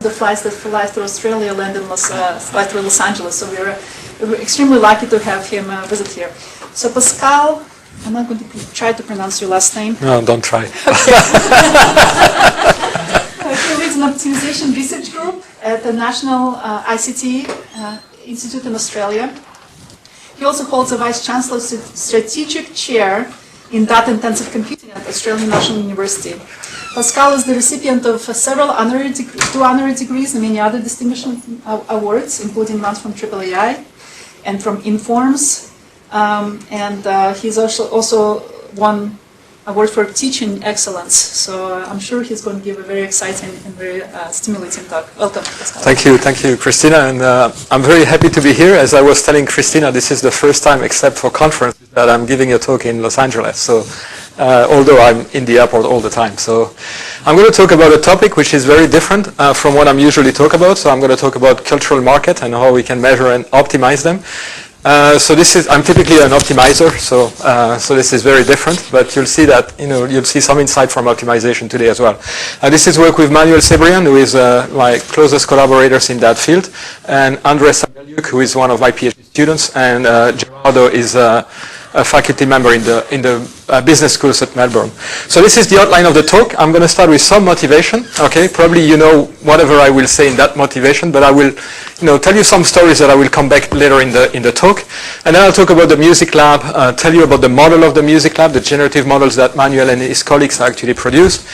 The flights that fly through Australia land in fly through Los Angeles, so we're extremely lucky to have him visit here. So Pascal, I'm not going to try to pronounce your last name. No, don't try. He leads an optimization research group at the National ICT Institute in Australia. He also holds a Vice Chancellor's Strategic Chair in Data-Intensive Computing at Australian National University. Pascal is the recipient of several two honorary degrees and many other distinguishment awards, including ones from AAAI and from Informs. He's also won award for teaching excellence. So I'm sure he's going to give a very exciting and very stimulating talk. Welcome, Pascal. Thank you, Christina. And I'm very happy to be here. As I was telling Christina, this is the first time, except for conference, that I'm giving a talk in Los Angeles. So, although I'm in the airport all the time. So I'm going to talk about a topic which is very different from what I'm usually talk about. So I'm going to talk about cultural market and how we can measure and optimize them. I'm typically an optimizer, so this is very different, but you'll see that, you'll see some insight from optimization today as well. This is work with Manuel Cebrian, who is my closest collaborators in that field, and Andres Sabeliuk, who is one of my PhD students, and Gerardo is a faculty member in the business schools at Melbourne. So this is the outline of the talk. I'm going to start with some motivation. Okay, probably you know whatever I will say in that motivation, but I will, tell you some stories that I will come back later in the talk, and then I'll talk about the music lab, tell you about the model of the music lab, the generative models that Manuel and his colleagues actually produced,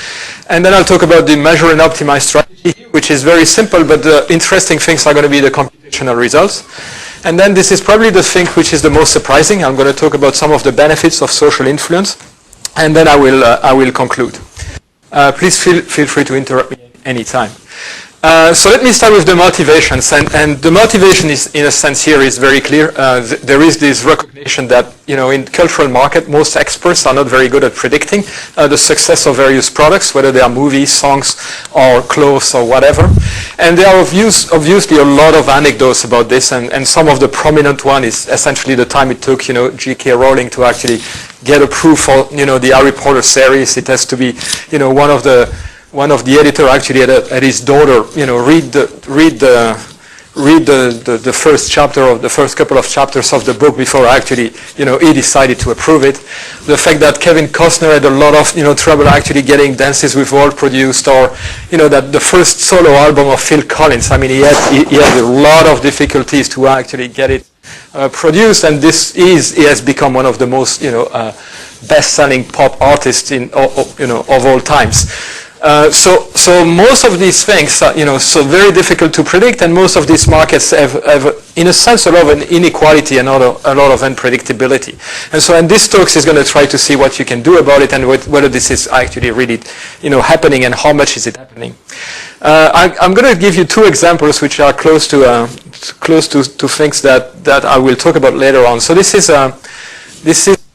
and then I'll talk about the measure and optimize strategy, which is very simple, but the interesting things are going to be the computational results. And then this is probably the thing which is the most surprising. I'm going to talk about some of the benefits of social influence, and then I will conclude. Please feel free to interrupt me anytime. So let me start with the motivations, and the motivation is, in a sense, here is very clear. There is this recognition that, in cultural market, most experts are not very good at predicting the success of various products, whether they are movies, songs, or clothes, or whatever. And there are obviously a lot of anecdotes about this, and some of the prominent one is essentially the time it took, J.K. Rowling to actually get approved for, the Harry Potter series. It has to be, one of the editor actually had his daughter, read the first chapter of the first couple of chapters of the book before actually, he decided to approve it. The fact that Kevin Costner had a lot of, trouble actually getting Dances with Wolves produced, or, that the first solo album of Phil Collins, I mean, he had a lot of difficulties to actually get it produced, and he has become one of the most, best-selling pop artists of all times. So most of these things are, so very difficult to predict, and most of these markets have in a sense, a lot of inequality and a lot of unpredictability. And this talk is going to try to see what you can do about it, and whether this is actually really, happening, and how much is it happening. I'm going to give you two examples which are close to things that I will talk about later on. So this is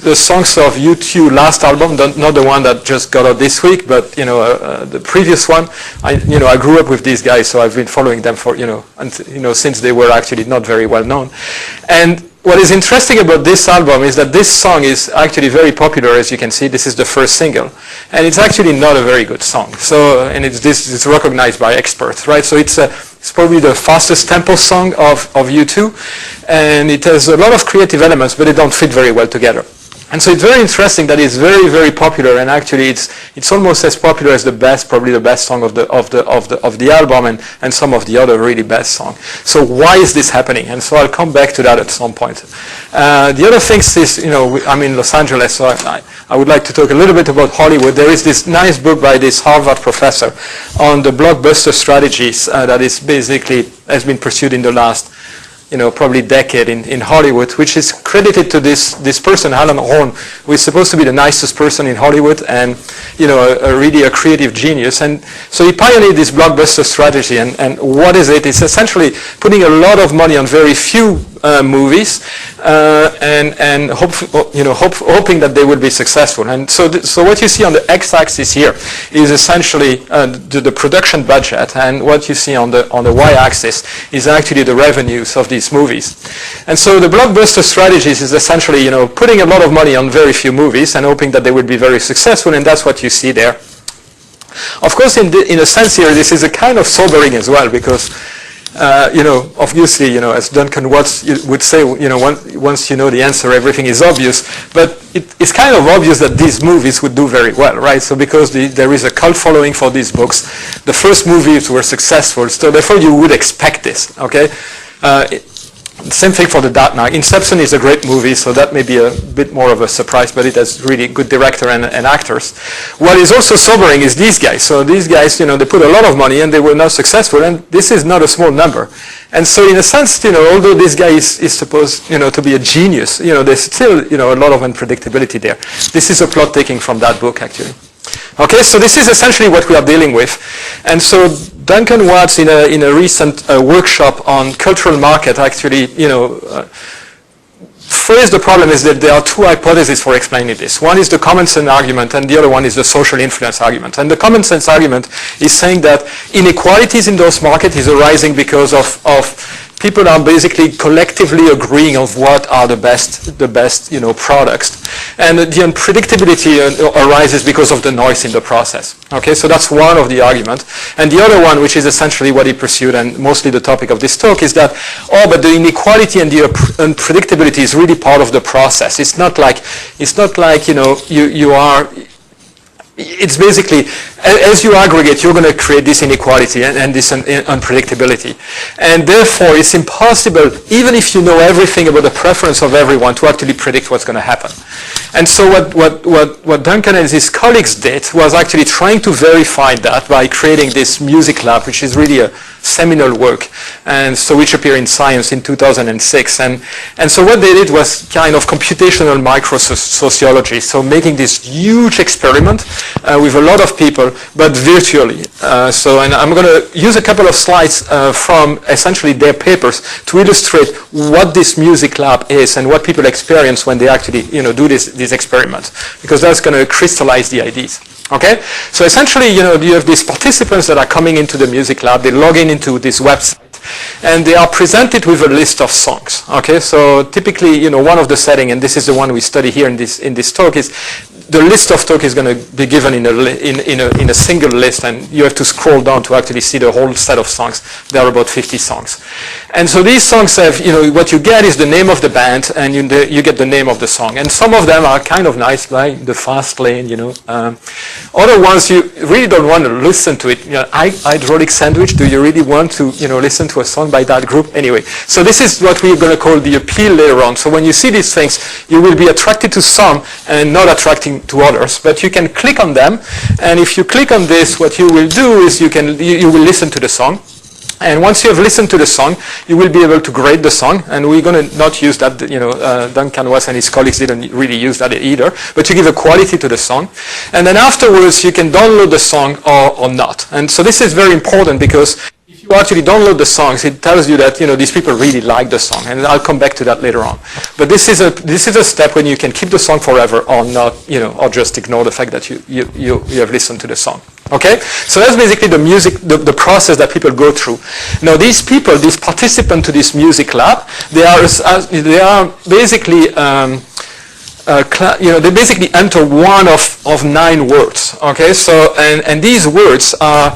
the songs of U2 last album, not the one that just got out this week, but the previous one. I grew up with these guys, so I've been following them for since they were actually not very well known. And what is interesting about this album is that this song is actually very popular. As you can see, this is the first single, and it's actually not a very good song. So, and it's recognized by experts, right? So it's probably the fastest tempo song of U2, and it has a lot of creative elements, but they don't fit very well together. And so it's very interesting that it's very, very popular, and actually it's almost as popular as probably the best song of the album, and some of the other really best songs. So why is this happening? And so I'll come back to that at some point. The other things is, I'm in Los Angeles, so I would like to talk a little bit about Hollywood. There is this nice book by this Harvard professor on the blockbuster strategies that is basically has been pursued in the last probably decade in Hollywood, which is credited to this person, Alan Horn, who is supposed to be the nicest person in Hollywood, and really a creative genius. And so he pioneered this blockbuster strategy. And what is it? It's essentially putting a lot of money on very few movies, and hoping that they will be successful. And so what you see on the x-axis here is essentially the production budget, and what you see on the y-axis is actually the revenues of these movies. And so the blockbuster strategies is essentially putting a lot of money on very few movies and hoping that they will be very successful, and that's what you see there. Of course, in a sense here, this is a kind of sobering as well, because obviously, as Duncan Watts would say, once you know the answer, everything is obvious. But it's kind of obvious that these movies would do very well, right? So because there is a cult following for these books, the first movies were successful, so therefore you would expect this, okay? Same thing for The Dark Knight. Inception is a great movie, so that may be a bit more of a surprise, but it has really good director and actors. What is also sobering is these guys. So these guys, they put a lot of money and they were not successful, and this is not a small number. And so in a sense, although this guy is supposed, to be a genius, there's still, a lot of unpredictability there. This is a plot taking from that book, actually. Okay, so this is essentially what we are dealing with. And so Duncan Watts, in a recent workshop on cultural market, actually, phrased the problem is that there are two hypotheses for explaining this. One is the common sense argument, and the other one is the social influence argument. And the common sense argument is saying that inequalities in those markets is arising because of people are basically collectively agreeing on what are the best products. And the unpredictability arises because of the noise in the process. Okay, so that's one of the arguments. And the other one, which is essentially what he pursued and mostly the topic of this talk, is that, but the inequality and the unpredictability is really part of the process. It's not like you are. It's basically, as you aggregate, you're going to create this inequality and this unpredictability. And therefore, it's impossible, even if you know everything about the preference of everyone, to actually predict what's going to happen. And so what Duncan and his colleagues did was actually trying to verify that by creating this music lab, which is really a seminal work, and so which appeared in Science in 2006. And so what they did was kind of computational microsociology, so making this huge experiment with a lot of people, but virtually. And I'm going to use a couple of slides from essentially their papers to illustrate what this music lab is and what people experience when they actually do these experiments, because that's going to crystallize the ideas. Okay, so essentially, you have these participants that are coming into the music lab. They log into this website, and they are presented with a list of songs. Okay, so typically, one of the settings, and this is the one we study here in this talk, is the list of talk is going to be given in a single list, and you have to scroll down to actually see the whole set of songs. There are about 50 songs. And so these songs have, what you get is the name of the band, and you get the name of the song. And some of them are kind of nice, like The Fast Lane, Other ones, you really don't want to listen to it. Hydraulic Sandwich, do you really want to, listen to a song by that group? Anyway, so this is what we're going to call the appeal later on. So when you see these things, you will be attracted to some and not attracting to others. But you can click on them, and if you click on this, what you will do is you will listen to the song. And once you have listened to the song, you will be able to grade the song. And we're going to not use that, Duncan Watts and his colleagues didn't really use that either. But you give a quality to the song. And then afterwards, you can download the song or not. And so this is very important, because if you actually download the songs, it tells you that, these people really like the song. And I'll come back to that later on. But this is a step when you can keep the song forever or not, or just ignore the fact that you have listened to the song. Okay, so that's basically the music, the process that people go through. Now, these people, these participants to this music lab, they are basically they basically enter one of 9 words. Okay, so and these words are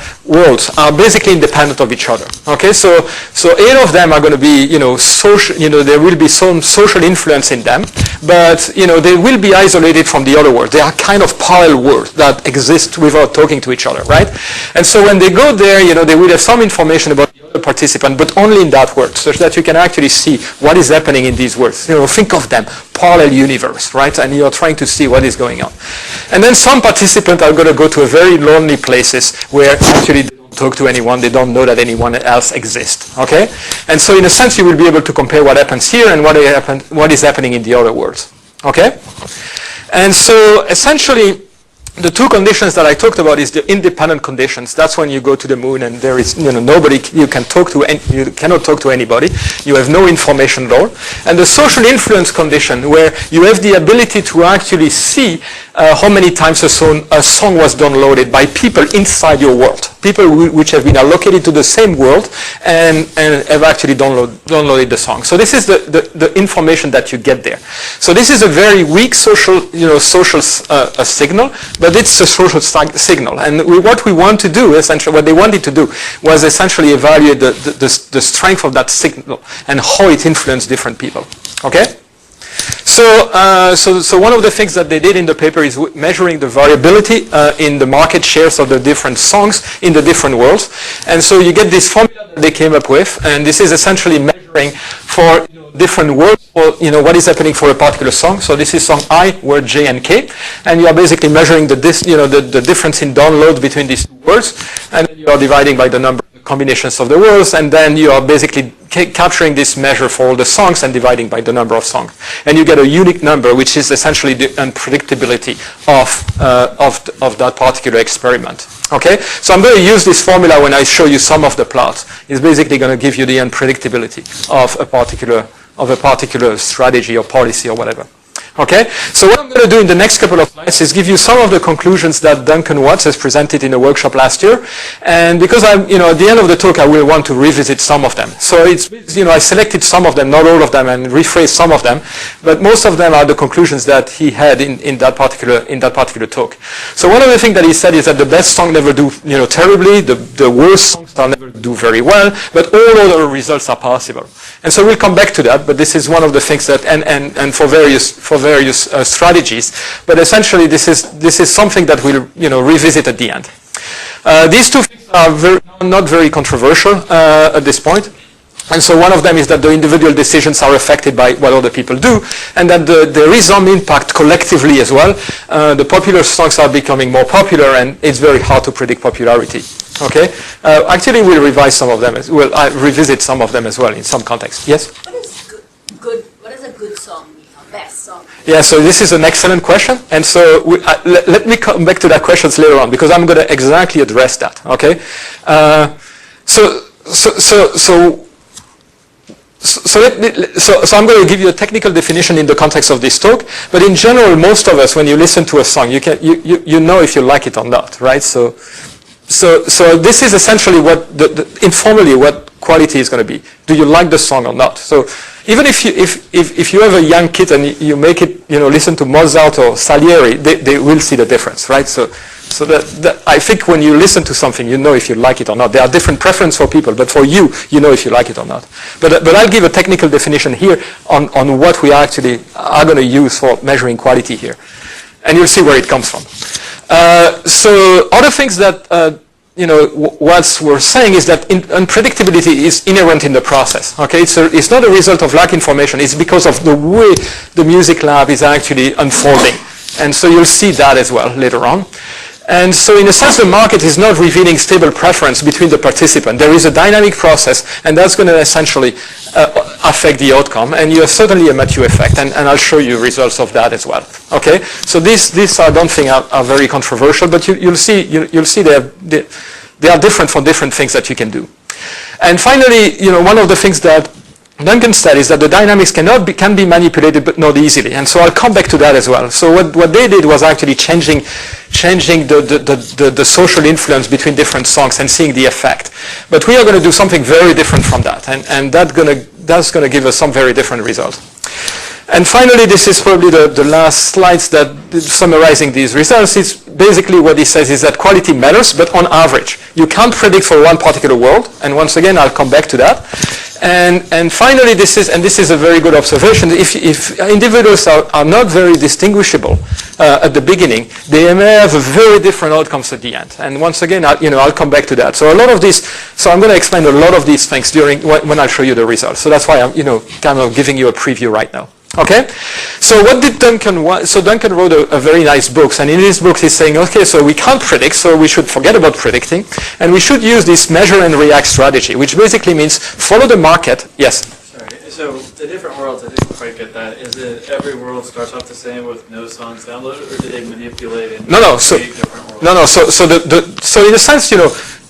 basically independent of each other. Okay, so 8 of them are going to be social. There will be some social influence in them, but they will be isolated from the other words. They are kind of parallel words that exist without talking to each other, right? And so when they go there, they will have some information about the other participant, but only in that word, such that you can actually see what is happening in these words. Think of them, parallel universe, right? And you're trying to see what is going on. And then some participants are going to go to a very lonely places where actually they don't talk to anyone, they don't know that anyone else exists, okay? And so in a sense, you will be able to compare what happens here and what is happening in the other worlds, okay? And so essentially, the 2 conditions that I talked about is the independent conditions. That's when you go to the moon and there is nobody you can talk to, and you cannot talk to anybody. You have no information at all. And the social influence condition, where you have the ability to actually see how many times a song was downloaded by people inside your world, people which have been allocated to the same world and have actually downloaded the song. So this is the information that you get there. So this is a very weak social signal, but it's a social signal. And what we want to do, essentially, what they wanted to do was essentially evaluate the strength of that signal and how it influenced different people. Okay? So one of the things that they did in the paper is measuring the variability in the market shares of the different songs in the different worlds. And so you get this formula that they came up with, and this is essentially measuring for different words, or what is happening for a particular song. So this is song I, word J and K, and you are basically measuring the difference in download between these two words, and you are dividing by the number of combinations of the words, and then you are basically capturing this measure for all the songs and dividing by the number of songs, and you get a unique number, which is essentially the unpredictability of that particular experiment. Okay, so I'm going to use this formula when I show you some of the plots. It's basically going to give you the unpredictability of a particular strategy or policy or whatever. Okay, so what I'm going to do in the next couple of slides is give you some of the conclusions that Duncan Watts has presented in a workshop last year, and because at the end of the talk I will want to revisit some of them. So it's, I selected some of them, not all of them, and rephrased some of them, but most of them are the conclusions that he had in that particular talk. So one of the things that he said is that the best songs never do terribly, the worst songs never do very well, but all other results are possible. And so we'll come back to that, but this is one of the things that, and for various strategies, but essentially this is something that we'll revisit at the end. These two things are not very controversial at this point. And so one of them is that the individual decisions are affected by what other people do, and that there is some impact collectively as well. The popular songs are becoming more popular, and it's very hard to predict popularity. Okay. Actually, we'll revise some of them. We'll revisit some of them as well in some context. Yes. What is good? What is a good song? A best song? Yeah. So this is an excellent question, and so let me come back to that question later on, because I'm going to exactly address that. Okay. So I'm going to give you a technical definition in the context of this talk, but in general, most of us, when you listen to a song, you know if you like it or not, right? So this is essentially what informally what quality is going to be. Do you like the song or not? So even if you have a young kid and you make it listen to Mozart or Salieri, they will see the difference, right? So that I think when you listen to something, you know if you like it or not. There are different preferences for people, but for you, you know if you like it or not. But I'll give a technical definition here on what we actually are going to use for measuring quality here, and you'll see where it comes from. So other things that what we're saying is that unpredictability is inherent in the process. Okay, it's not a result of lack of information. It's because of the way the music lab is actually unfolding, and so you'll see that as well later on. And so in a sense, the market is not revealing stable preference between the participants. There is a dynamic process, and that's going to essentially affect the outcome. And you have certainly a Mathieu effect, and I'll show you results of that as well. Okay, so these I don't think are very controversial, but you'll see they are different for different things that you can do. And finally, one of the things that Duncan said is that the dynamics can be manipulated, but not easily. And so I'll come back to that as well. So what they did was actually changing the social influence between different songs and seeing the effect. But we are going to do something very different from that, and that's going to give us some very different results. And finally, this is probably the last slides that summarizing these results. Is basically what he says is that quality matters, but on average. You can't predict for one particular world, and once again, I'll come back to that. And finally, this is a very good observation. If individuals are not very distinguishable at the beginning, they may have a very different outcomes at the end. And once again, I'll come back to that. So a lot of these, so I'm going to explain a lot of these things when I show you the results. So that's why I'm kind of giving you a preview right now. Okay, so what did Duncan want? So Duncan wrote a very nice book, and in his book he's saying, okay, so we can't predict, so we should forget about predicting, and we should use this measure and react strategy, which basically means follow the market. Yes? Sorry, so the different worlds, I didn't quite get that. Is it every world starts off the same with no songs downloaded, or do they manipulate and create different worlds? So in a sense,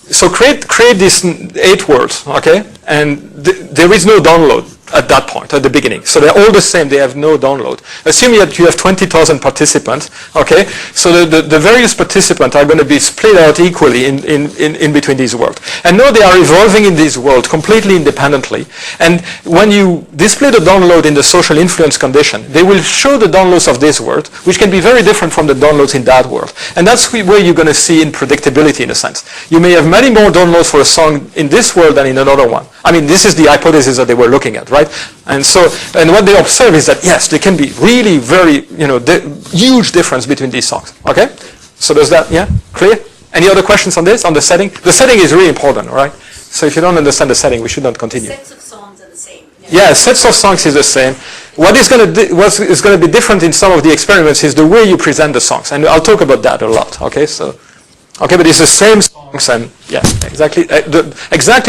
so create these 8 words, okay, and there is no download. at that point, at the beginning. So they're all the same, they have no download. Assuming that you have 20,000 participants, okay, so the various participants are going to be split out equally in between these worlds. And now they are evolving in this world completely independently. And when you display the download in the social influence condition, they will show the downloads of this world, which can be very different from the downloads in that world. And that's where you're going to see unpredictability in a sense. You may have many more downloads for a song in this world than in another one. I mean, this is the hypothesis that they were looking at, right? And what they observe is that, yes, there can be really very, huge difference between these songs, okay? So does that, yeah, clear? Any other questions on this, on the setting? The setting is really important, all right? So if you don't understand the setting, we should not continue. Sets of songs are the same. Yeah, sets of songs is the same. What is going to be different in some of the experiments is the way you present the songs, and I'll talk about that a lot, okay? So, okay, but it's the same songs, and yeah, exactly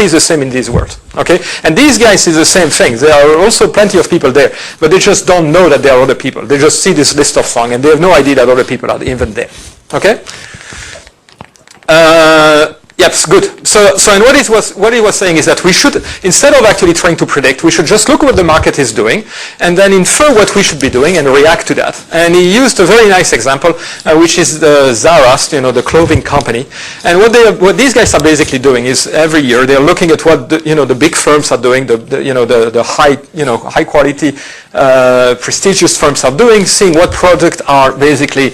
is the same in these words, okay? And these guys is the same thing. There are also plenty of people there, but they just don't know that there are other people. They just see this list of songs, and they have no idea that other people are even there, okay? Yes, good. So and what he was saying is that we should, instead of actually trying to predict, we should just look at what the market is doing and then infer what we should be doing and react to that. And he used a very nice example, which is the Zara's, the clothing company. And what these guys are basically doing is every year they're looking at what the big firms are doing, the high quality prestigious firms are doing, seeing what products are basically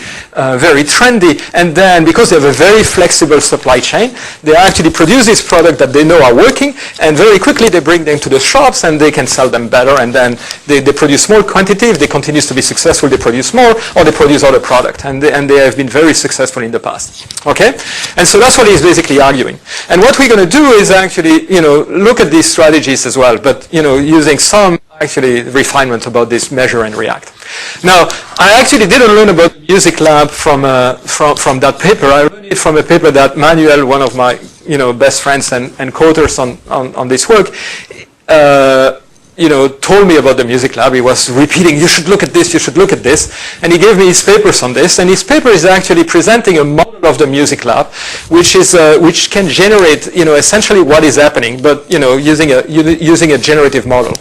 very trendy, and then because they have a very flexible supply chain, they actually produce this product that they know are working, and very quickly they bring them to the shops and they can sell them better, and then they produce small quantity. If they continue to be successful, they produce more, or they produce other product, and they have been very successful in the past. Okay? And so that's what he's basically arguing. And what we're going to do is actually, look at these strategies as well, but, using some actually refinement about this measure and react. Now, I actually didn't learn about Music Lab from that paper. I learned it from a paper that Manuel, one of my best friends and co-authors on this work, told me about the Music Lab. He was repeating, you should look at this, you should look at this. And he gave me his papers on this. And his paper is actually presenting a model of the Music Lab, which can generate, essentially what is happening, but, using a generative model.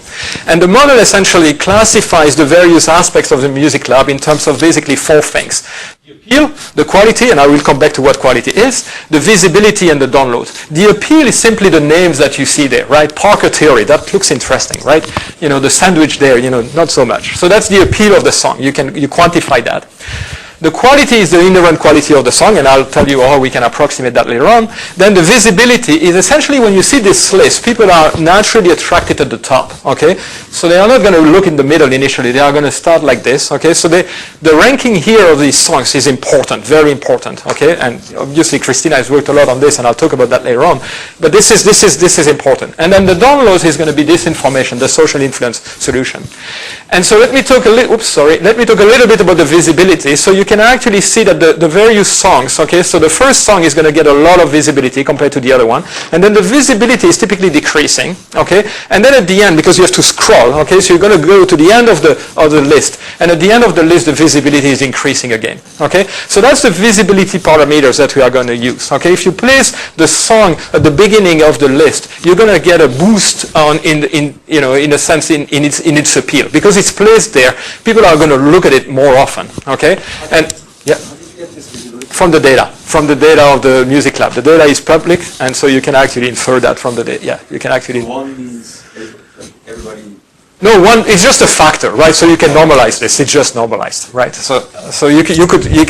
And the model essentially classifies the various aspects of the Music Lab in terms of basically 4 things. The appeal, the quality, and I will come back to what quality is, the visibility, and the download. The appeal is simply the names that you see there, right? Parker theory, that looks interesting, right? The sandwich there, not so much. So that's the appeal of the song. You quantify that. The quality is the inherent quality of the song, and I'll tell you how we can approximate that later on. Then the visibility is essentially when you see this list, people are naturally attracted at the top, okay? So they are not going to look in the middle initially. They are going to start like this, okay? So the ranking here of these songs is important, very important, okay? And obviously Christina has worked a lot on this, and I'll talk about that later on. But this is important. And then the downloads is going to be this information, the social influence solution. And so let me talk a little bit about the visibility. So you can actually see that the various songs, okay, so the first song is going to get a lot of visibility compared to the other one, and then the visibility is typically decreasing, okay, and then at the end, because you have to scroll, okay, so you're going to go to the end of the list, and at the end of the list, the visibility is increasing again, okay, so that's the visibility parameters that we are going to use, okay. If you place the song at the beginning of the list, you're going to get a boost in a sense in its appeal, because it's placed there. People are going to look at it more often, okay. And yeah, from the data of the Music Lab. The data is public, and so you can actually infer that from the data. Yeah, you can actually. One means everybody. No, one is just a factor, right? So you can normalize this. It's just normalized, right? So you could be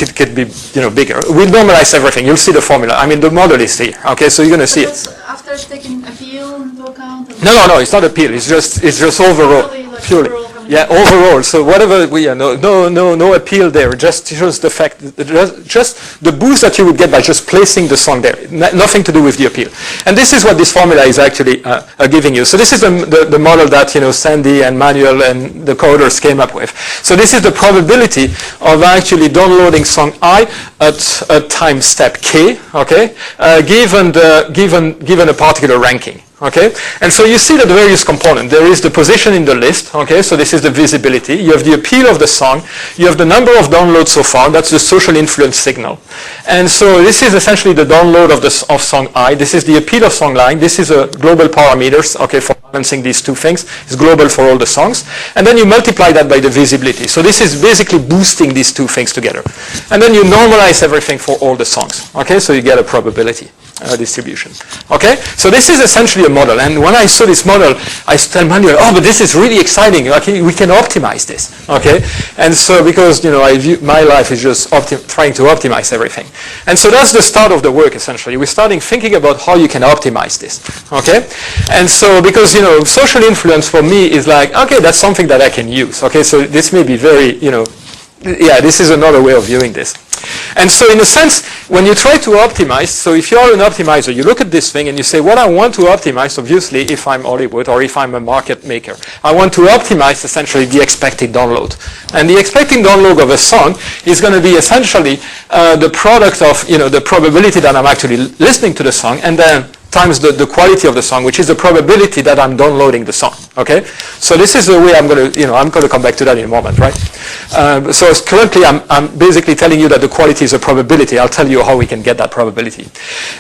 bigger. We normalize everything. You'll see the formula. I mean, the model is here. Okay, so you're going to see it. After taking appeal into account. No, it's not appeal. It's just overall. Purely. Yeah, overall. So whatever no appeal there. Just shows the fact, just the boost that you would get by just placing the song there. Nothing to do with the appeal. And this is what this formula is actually giving you. So this is the model that Sandy and Manuel and the co-authors came up with. So this is the probability of actually downloading song I at time step k. Okay, given a particular ranking. Okay, and so you see the various components. There is the position in the list. Okay, so this is the visibility. You have the appeal of the song. You have the number of downloads so far. That's the social influence signal. And so this is essentially the download of song I. This is the appeal of song line. This is a global parameters. Okay, for balancing these two things. It's global for all the songs. And then you multiply that by the visibility. So this is basically boosting these two things together. And then you normalize everything for all the songs. Okay, so you get a probability distribution. Okay, so this is essentially a model. And when I saw this model, I tell Manuel, oh, but this is really exciting. Okay, we can optimize this. Okay, and so because my life is just trying to optimize everything. And so that's the start of the work. Essentially, we're starting thinking about how you can optimize this. Okay, and so because social influence for me is like, okay, that's something that I can use. Okay, so this may be very this is another way of viewing this. And so in a sense, when you try to optimize, so if you're an optimizer, you look at this thing and you say, what I want to optimize, obviously, if I'm Hollywood or if I'm a market maker, I want to optimize essentially the expected download. And the expected download of a song is going to be essentially the product of, the probability that I'm actually listening to the song and then times the quality of the song, which is the probability that I'm downloading the song. Okay, so this is the way I'm going to come back to that in a moment, right? So currently, I'm basically telling you that the quality is a probability. I'll tell you how we can get that probability.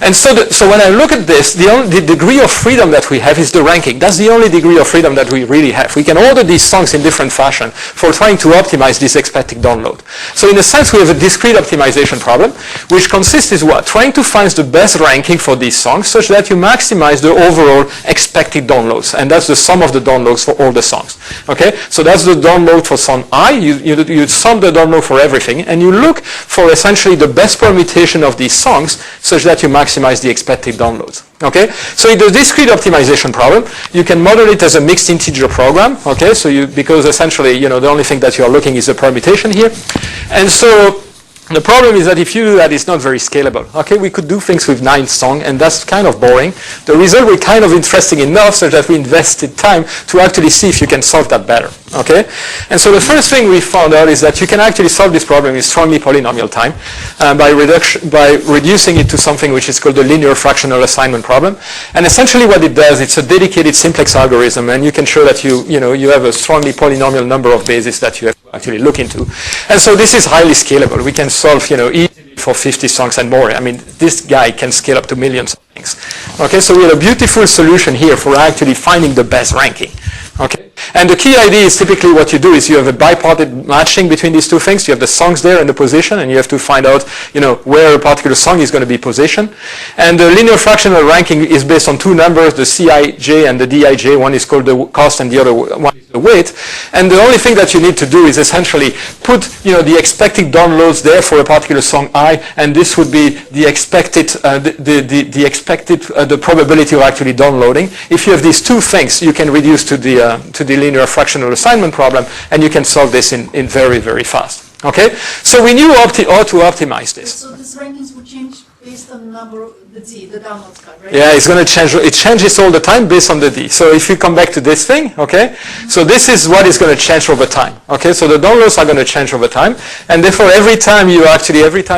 And so when I look at this, the degree of freedom that we have is the ranking. That's the only degree of freedom that we really have. We can order these songs in different fashion for trying to optimize this expected download. So in a sense, we have a discrete optimization problem, which consists is what? Trying to find the best ranking for these songs such that you maximize the overall expected downloads, and that's the sum of the downloads for all the songs. Okay, so that's the download for song I. You sum the download for everything, and you look for essentially the best permutation of these songs such that you maximize the expected downloads. Okay, so in the discrete optimization problem, you can model it as a mixed integer program. Okay, so because essentially the only thing that you are looking is the permutation here, and so the problem is that if you do that, it's not very scalable. Okay, we could do things with 9 songs, and that's kind of boring. The result was kind of interesting enough so that we invested time to actually see if you can solve that better. Okay, and so the first thing we found out is that you can actually solve this problem in strongly polynomial time by reducing it to something which is called the linear fractional assignment problem. And essentially what it does, it's a dedicated simplex algorithm, and you can show that you have a strongly polynomial number of bases that you have to actually look into. And so this is highly scalable. We can solve easily for 50 songs and more. I mean, this guy can scale up to millions of things. Okay, so we have a beautiful solution here for actually finding the best ranking. Okay, and the key idea is typically what you do is you have a bipartite matching between these two things. You have the songs there and the position, and you have to find out where a particular song is going to be positioned. And the linear fractional ranking is based on 2 numbers, the Cij and the Dij. One is called the cost and the other one is the weight. And the only thing that you need to do is essentially put the expected downloads there for a particular song I, and this would be the expected the probability of actually downloading. If you have these 2 things, you can reduce to the linear fractional assignment problem, and you can solve this in very, very fast. Okay, so we knew how to optimize this. So these rankings would change based on the number of the D, the download card, right? Yeah, it's going to change. It changes all the time based on the D. So if you come back to this thing, okay, so this is what is going to change over time. Okay, so the downloads are going to change over time, and therefore every time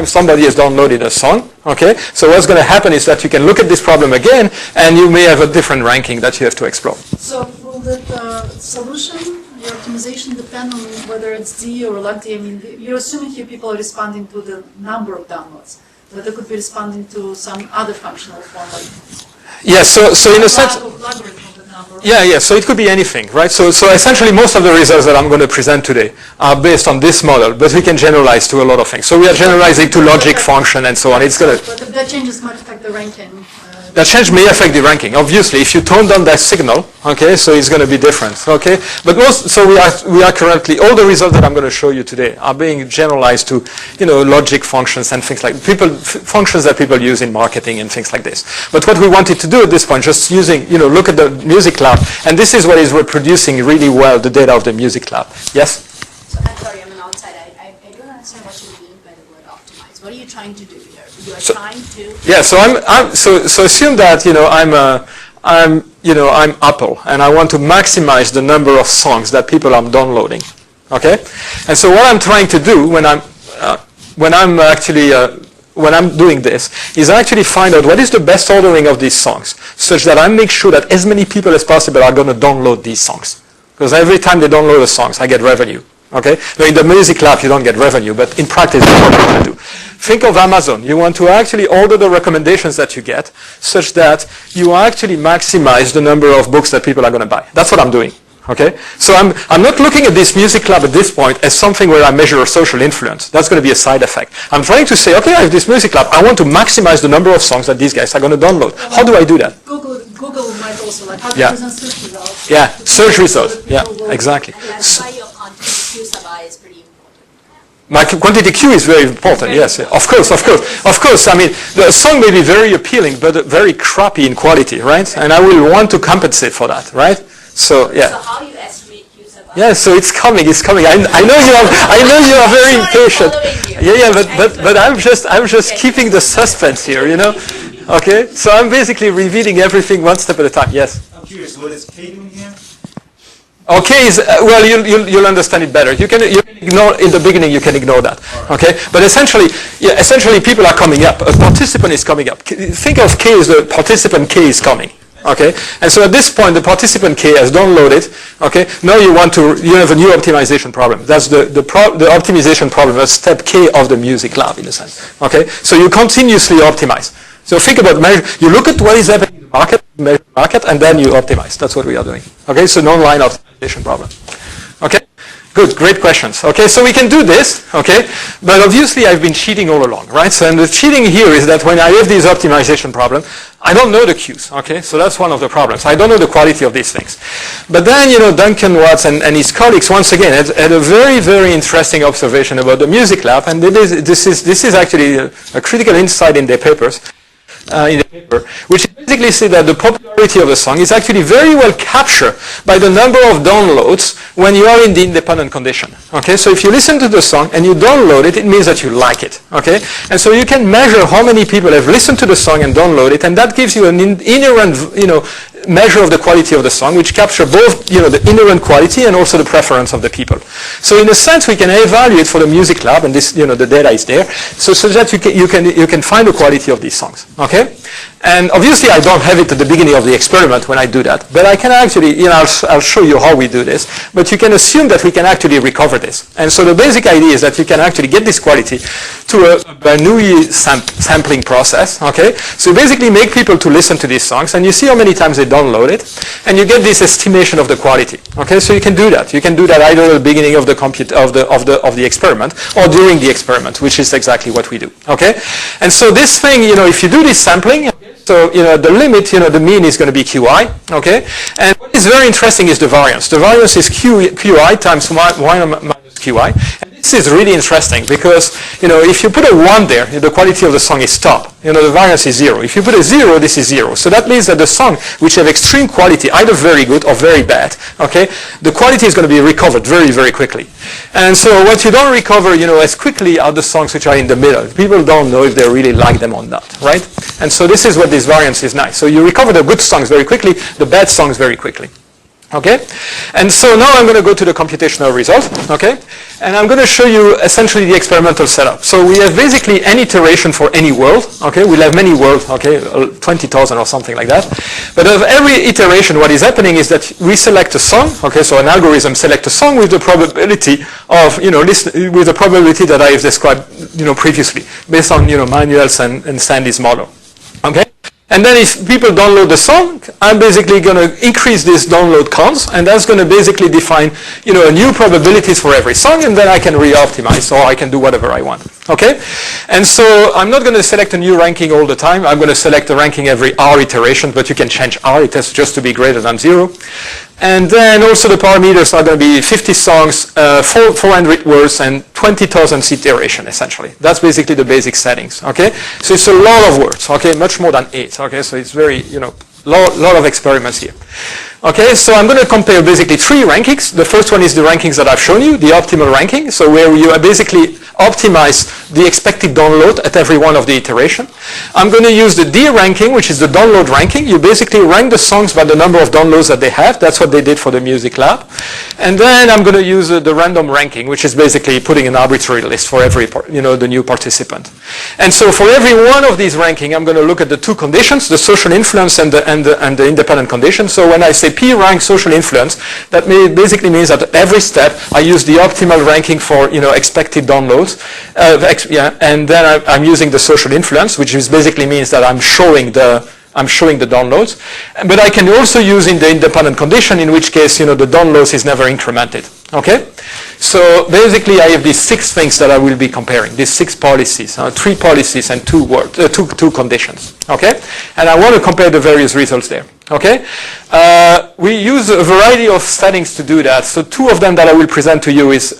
somebody has downloaded a song, okay, so what's going to happen is that you can look at this problem again, and you may have a different ranking that you have to explore. So will the solution, the optimization, depend on whether it's D or log D? I mean, you're assuming here people are responding to the number of downloads, but they could be responding to some other functional form, like yes. So in a sense. Yeah, so it could be anything, right? So essentially most of the results that I'm going to present today are based on this model, but we can generalize to a lot of things. So we are generalizing to logic function and so on. It's going to... But if that changes might affect the ranking. That change may affect the ranking. Obviously, if you tone down that signal, okay, so it's going to be different, okay? But we are currently, all the results that I'm going to show you today are being generalized to, logic functions and things like, functions that people use in marketing and things like this. But what we wanted to do at this point, just using, look at the music lab, and this is what is reproducing really well the data of the music lab. Yes? So I'm sorry, I'm an outside. I don't understand what you mean by the word optimize. What are you trying to do here? You are trying to... Yeah, so assume that, I'm Apple, and I want to maximize the number of songs that people are downloading. Okay? And so what I'm trying to do when I'm actually when I'm doing this is I actually find out what is the best ordering of these songs, such that I make sure that as many people as possible are going to download these songs. Because every time they download the songs, I get revenue. Okay? Now in the music lab, you don't get revenue, but in practice, that's what you want to do. Think of Amazon. You want to actually order the recommendations that you get, such that you actually maximize the number of books that people are going to buy. That's what I'm doing. Okay? So I'm not looking at this music lab at this point as something where I measure social influence. That's going to be a side effect. I'm trying to say, okay, I have this music lab. I want to maximize the number of songs that these guys are going to download. How do I do that? Google might also, like, how to Yeah. present search results. Yeah, search results. Yeah, exactly. And that's why your content use is pretty important. My quantity Q is very important, yes. Of course. I mean, the song may be very appealing, but very crappy in quality, right? And I will want to compensate for that, right? So, yeah. So how you estimate Q sub I? Yeah, so it's coming. I know you are very impatient. Yeah, but I'm just keeping the suspense here, you know? Okay? So I'm basically revealing everything one step at a time. Yes? I'm curious, what is K doing here? Okay, well, you'll understand it better. You can ignore, in the beginning, you can ignore that. Okay? But essentially people are coming up. A participant is coming up. Think of K as the participant K is coming. Okay? And so at this point, the participant K has downloaded. Okay? Now you have a new optimization problem. That's the optimization problem, that's step K of the music lab, in a sense. Okay? So you continuously optimize. So think about you look at what is happening in the market, measure the market, and then you optimize. That's what we are doing. Okay? So non-line optimization problem. Okay? Good, great questions. Okay, so we can do this, okay, but obviously I've been cheating all along, right? So and the cheating here is that when I have this optimization problem, I don't know the cues, okay? So that's one of the problems. I don't know the quality of these things. But then, Duncan Watts and his colleagues, once again, had a very, very interesting observation about the music lab, and this is actually a critical insight in their papers. Which basically say that the popularity of a song is actually very well captured by the number of downloads when you are in the independent condition. Okay, so if you listen to the song and you download it, it means that you like it. Okay, and so you can measure how many people have listened to the song and download it, and that gives you an inherent, measure of the quality of the song, which capture both, the inherent quality and also the preference of the people. So in a sense, we can evaluate for the music lab, and this, the data is there, so that you can find the quality of these songs. Okay, and obviously I don't have it at the beginning of the experiment when I do that, but I can actually, I'll show you how we do this, but you can assume that we can actually recover this. And so the basic idea is that you can actually get this quality to a Bernoulli sampling process. Okay, so you basically make people to listen to these songs, and you see how many times they download it, and you get this estimation of the quality. Okay, so you can do that. You can do that either at the beginning of the of the experiment or during the experiment, which is exactly what we do. Okay, and so this thing, if you do this sampling, so the limit, the mean is going to be QI. Okay, and what is very interesting is the variance. The variance is QI times 1 minus QI. And this is really interesting because, if you put a 1 there, the quality of the song is top. The variance is 0. If you put a 0, this is 0. So that means that the song which have extreme quality, either very good or very bad, okay, the quality is going to be recovered very, very quickly. And so what you don't recover, as quickly are the songs which are in the middle. People don't know if they really like them or not, right? And so this is what this variance is nice. So you recover the good songs very quickly, the bad songs very quickly. Okay, and so now I'm going to go to the computational result, okay, and I'm going to show you essentially the experimental setup. So we have basically an iteration for any world, okay, we'll have many worlds, okay, 20,000 or something like that, but of every iteration what is happening is that we select a song, okay, so an algorithm select a song with the probability of, with the probability that I have described, previously, based on, Manuel's and Sandy's model, okay. And then if people download the song, I'm basically going to increase this download counts, and that's going to basically define, a new probabilities for every song, and then I can re-optimize, or I can do whatever I want. Okay? And so I'm not going to select a new ranking all the time. I'm going to select a ranking every R iteration, but you can change R. It has just to be greater than 0. And then also the parameters are going to be 50 songs, 400 words, and 20,000 iteration, essentially. That's basically the basic settings, okay? So it's a lot of words, okay? Much more than 8, okay? So it's very, lot of experiments here. Okay, so I'm going to compare basically three rankings. The first one is the rankings that I've shown you, the optimal ranking, so where you basically optimize the expected download at every one of the iteration. I'm going to use the D ranking, which is the download ranking. You basically rank the songs by the number of downloads that they have. That's what they did for the music lab. And then I'm going to use the random ranking, which is basically putting an arbitrary list for every, the new participant. And so for every one of these ranking, I'm going to look at the two conditions, the social influence and the independent condition. So when I say P rank social influence, that basically means that every step I use the optimal ranking for expected downloads, and then I'm using the social influence, which basically means that I'm showing the downloads. But I can also use in the independent condition, in which case the downloads is never incremented. Okay, so basically I have these 6 things that I will be comparing, these 6 policies, 3 policies and 2 conditions. Okay, and I want to compare the various results there. Okay, we use a variety of settings to do that. So 2 of them that I will present to you is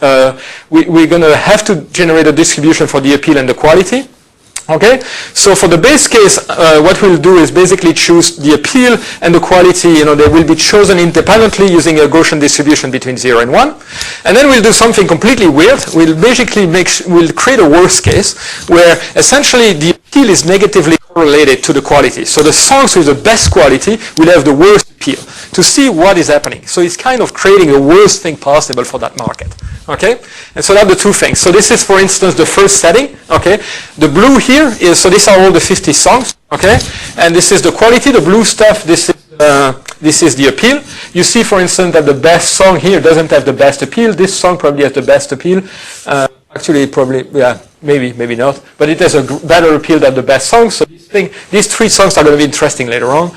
we're going to have to generate a distribution for the appeal and the quality. Okay, so for the base case, what we'll do is basically choose the appeal and the quality. They will be chosen independently using a Gaussian distribution between 0 and 1. And then we'll do something completely weird. We'll basically we'll create a worst case where essentially the appeal is negatively correlated to the quality. So the songs with the best quality will have the worst appeal to see what is happening. So it's kind of creating the worst thing possible for that market. Okay, and so that's the 2 things. So this is, for instance, the first setting. Okay, the blue here is, so these are all the 50 songs. Okay, and this is the quality, the blue stuff. This is the appeal. You see, for instance, that the best song here doesn't have the best appeal. This song probably has the best appeal. Actually, probably, yeah, maybe not. But it has a better appeal than the best song. So these 3 songs are going to be interesting later on.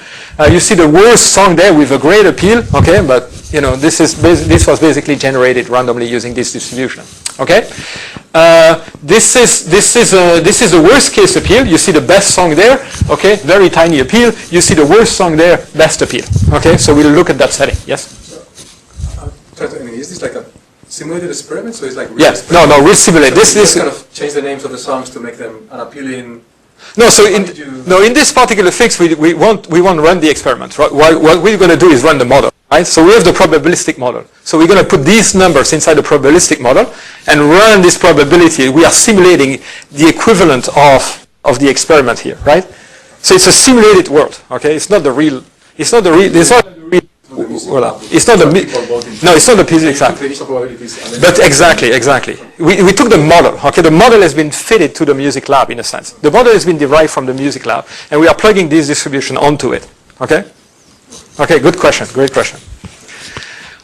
You see the worst song there with a great appeal. Okay, but this was basically generated randomly using this distribution. Okay, this is the worst case appeal. You see the best song there. Okay, very tiny appeal. You see the worst song there, best appeal. Okay, so we'll look at that setting. Yes. Is this like a simulated experiment? So it's like yes. No, we'll simulate. So this kind of change the names of the songs to make them unappealing. No, so in this particular fix, we won't run the experiment. Right? What we're going to do is run the model. Right? So we have the probabilistic model. So we're going to put these numbers inside the probabilistic model and run this probability. We are simulating the equivalent of the experiment here, right? So it's a simulated world. Okay, it's not the real. It's not the real. It's not the real. Voilà. It's not the. No, it's not the physics. But exactly. We took the model. Okay, the model has been fitted to the music lab in a sense. The model has been derived from the music lab, and we are plugging this distribution onto it. Okay. Okay, good question. Great question.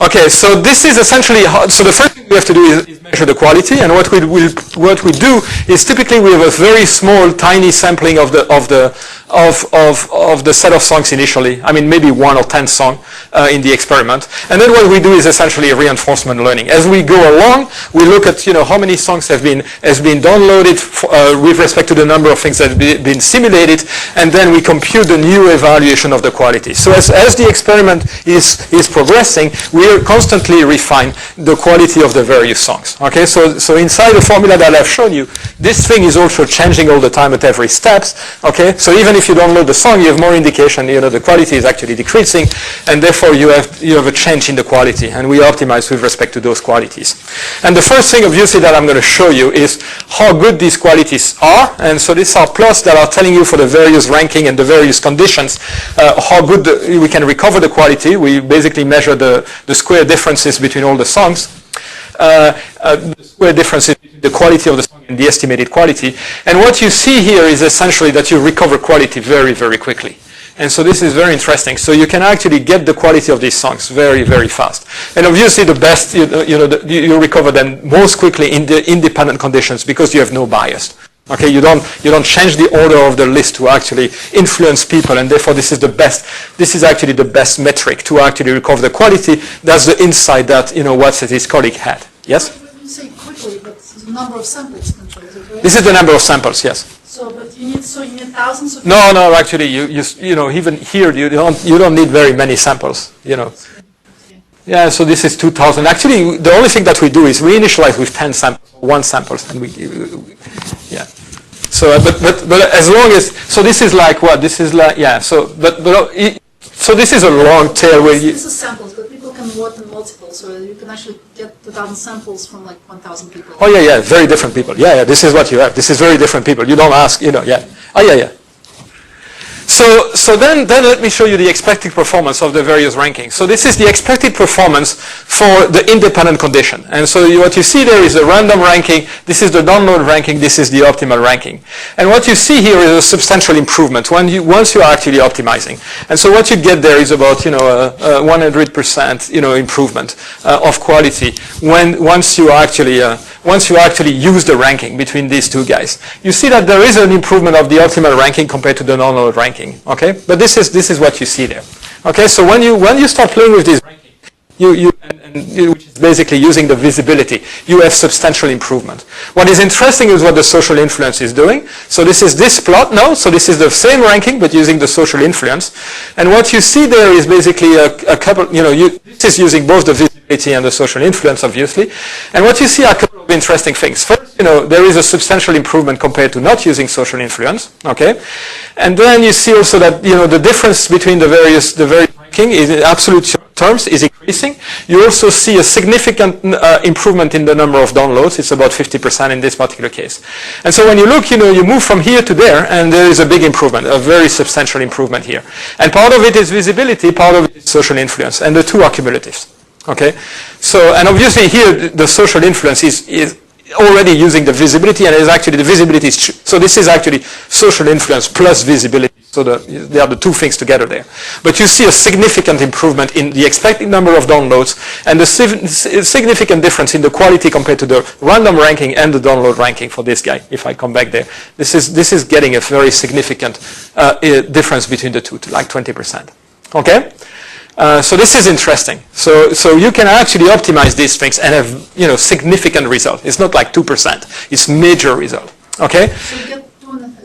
Okay, so this is essentially so the first thing we have to do is measure the quality, and what we do is typically we have a very small, tiny sampling of the set of songs initially. I mean, maybe 1 or 10 songs in the experiment, and then what we do is essentially reinforcement learning. As we go along, we look at how many songs has been downloaded with respect to the number of things that have been simulated, and then we compute the new evaluation of the quality. So as the experiment is progressing, we constantly refine the quality of the various songs. Okay, so inside the formula that I've shown you, this thing is also changing all the time at every steps. Okay, so even if you download the song, you have more indication the quality is actually decreasing, and therefore you have a change in the quality, and we optimize with respect to those qualities. And the first thing obviously that I'm going to show you is how good these qualities are, and so these are plots that are telling you for the various ranking and the various conditions how good we can recover the quality. We basically measure the square differences between all the songs, the square differences between the quality of the song and the estimated quality. And what you see here is essentially that you recover quality very, very quickly. And so this is very interesting. So you can actually get the quality of these songs very, very fast. And obviously the best, you recover them most quickly in the independent conditions because you have no bias. Okay, you don't change the order of the list to actually influence people, and therefore this is actually the best metric to actually recover the quality. That's the insight that Watson his colleague had. Yes? You say quickly, but the number of samples controls it, right? This is the number of samples, yes. So, but you need thousands of. No, actually, you even here you don't need very many samples. Yeah, so this is 2,000. Actually, the only thing that we do is we initialize with 10 samples, 1 samples, and yeah. So, but as long as, so this is like what? This is like, yeah. So, but So this is a long tail where you... This is samples, but people can vote in multiples, so you can actually get 2,000 samples from like 1,000 people. Oh, yeah, very different people. Yeah, this is what you have. This is very different people. You don't ask, yeah. Oh, yeah. So then let me show you the expected performance of the various rankings. So this is the expected performance for the independent condition. And so what you see there is the random ranking, this is the download ranking, this is the optimal ranking. And what you see here is a substantial improvement once you are actually optimizing. And so what you get there is about 100% improvement of quality once you actually use the ranking between these two guys. You see that there is an improvement of the optimal ranking compared to the download ranking. Okay, but this is what you see there. Okay, so when you start playing with this ranking, which is basically using the visibility, you have substantial improvement. What is interesting is what the social influence is doing. So this is this plot now. So this is the same ranking, but using the social influence. And what you see there is basically a couple. This is using both the visibility and the social influence, obviously. And what you see are a couple of interesting things. First, there is a substantial improvement compared to not using social influence. Okay, and then you see also that the difference between the various ranking is in absolute terms is increasing. You also see a significant improvement in the number of downloads. It's about 50% in this particular case. And so when you look, you move from here to there, and there is a big improvement, a very substantial improvement here. And part of it is visibility, part of it is social influence, and the two are cumulatives. Okay, so and obviously here the social influence is already using the visibility, and is actually the visibility is so this is actually social influence plus visibility. So they are the two things together there. But you see a significant improvement in the expected number of downloads and the significant difference in the quality compared to the random ranking and the download ranking for this guy. If I come back there, this is getting a very significant difference between the two, like 20%. Okay. So this is interesting. So you can actually optimize these things and have significant result. It's not like 2%. It's major result. Okay. So you get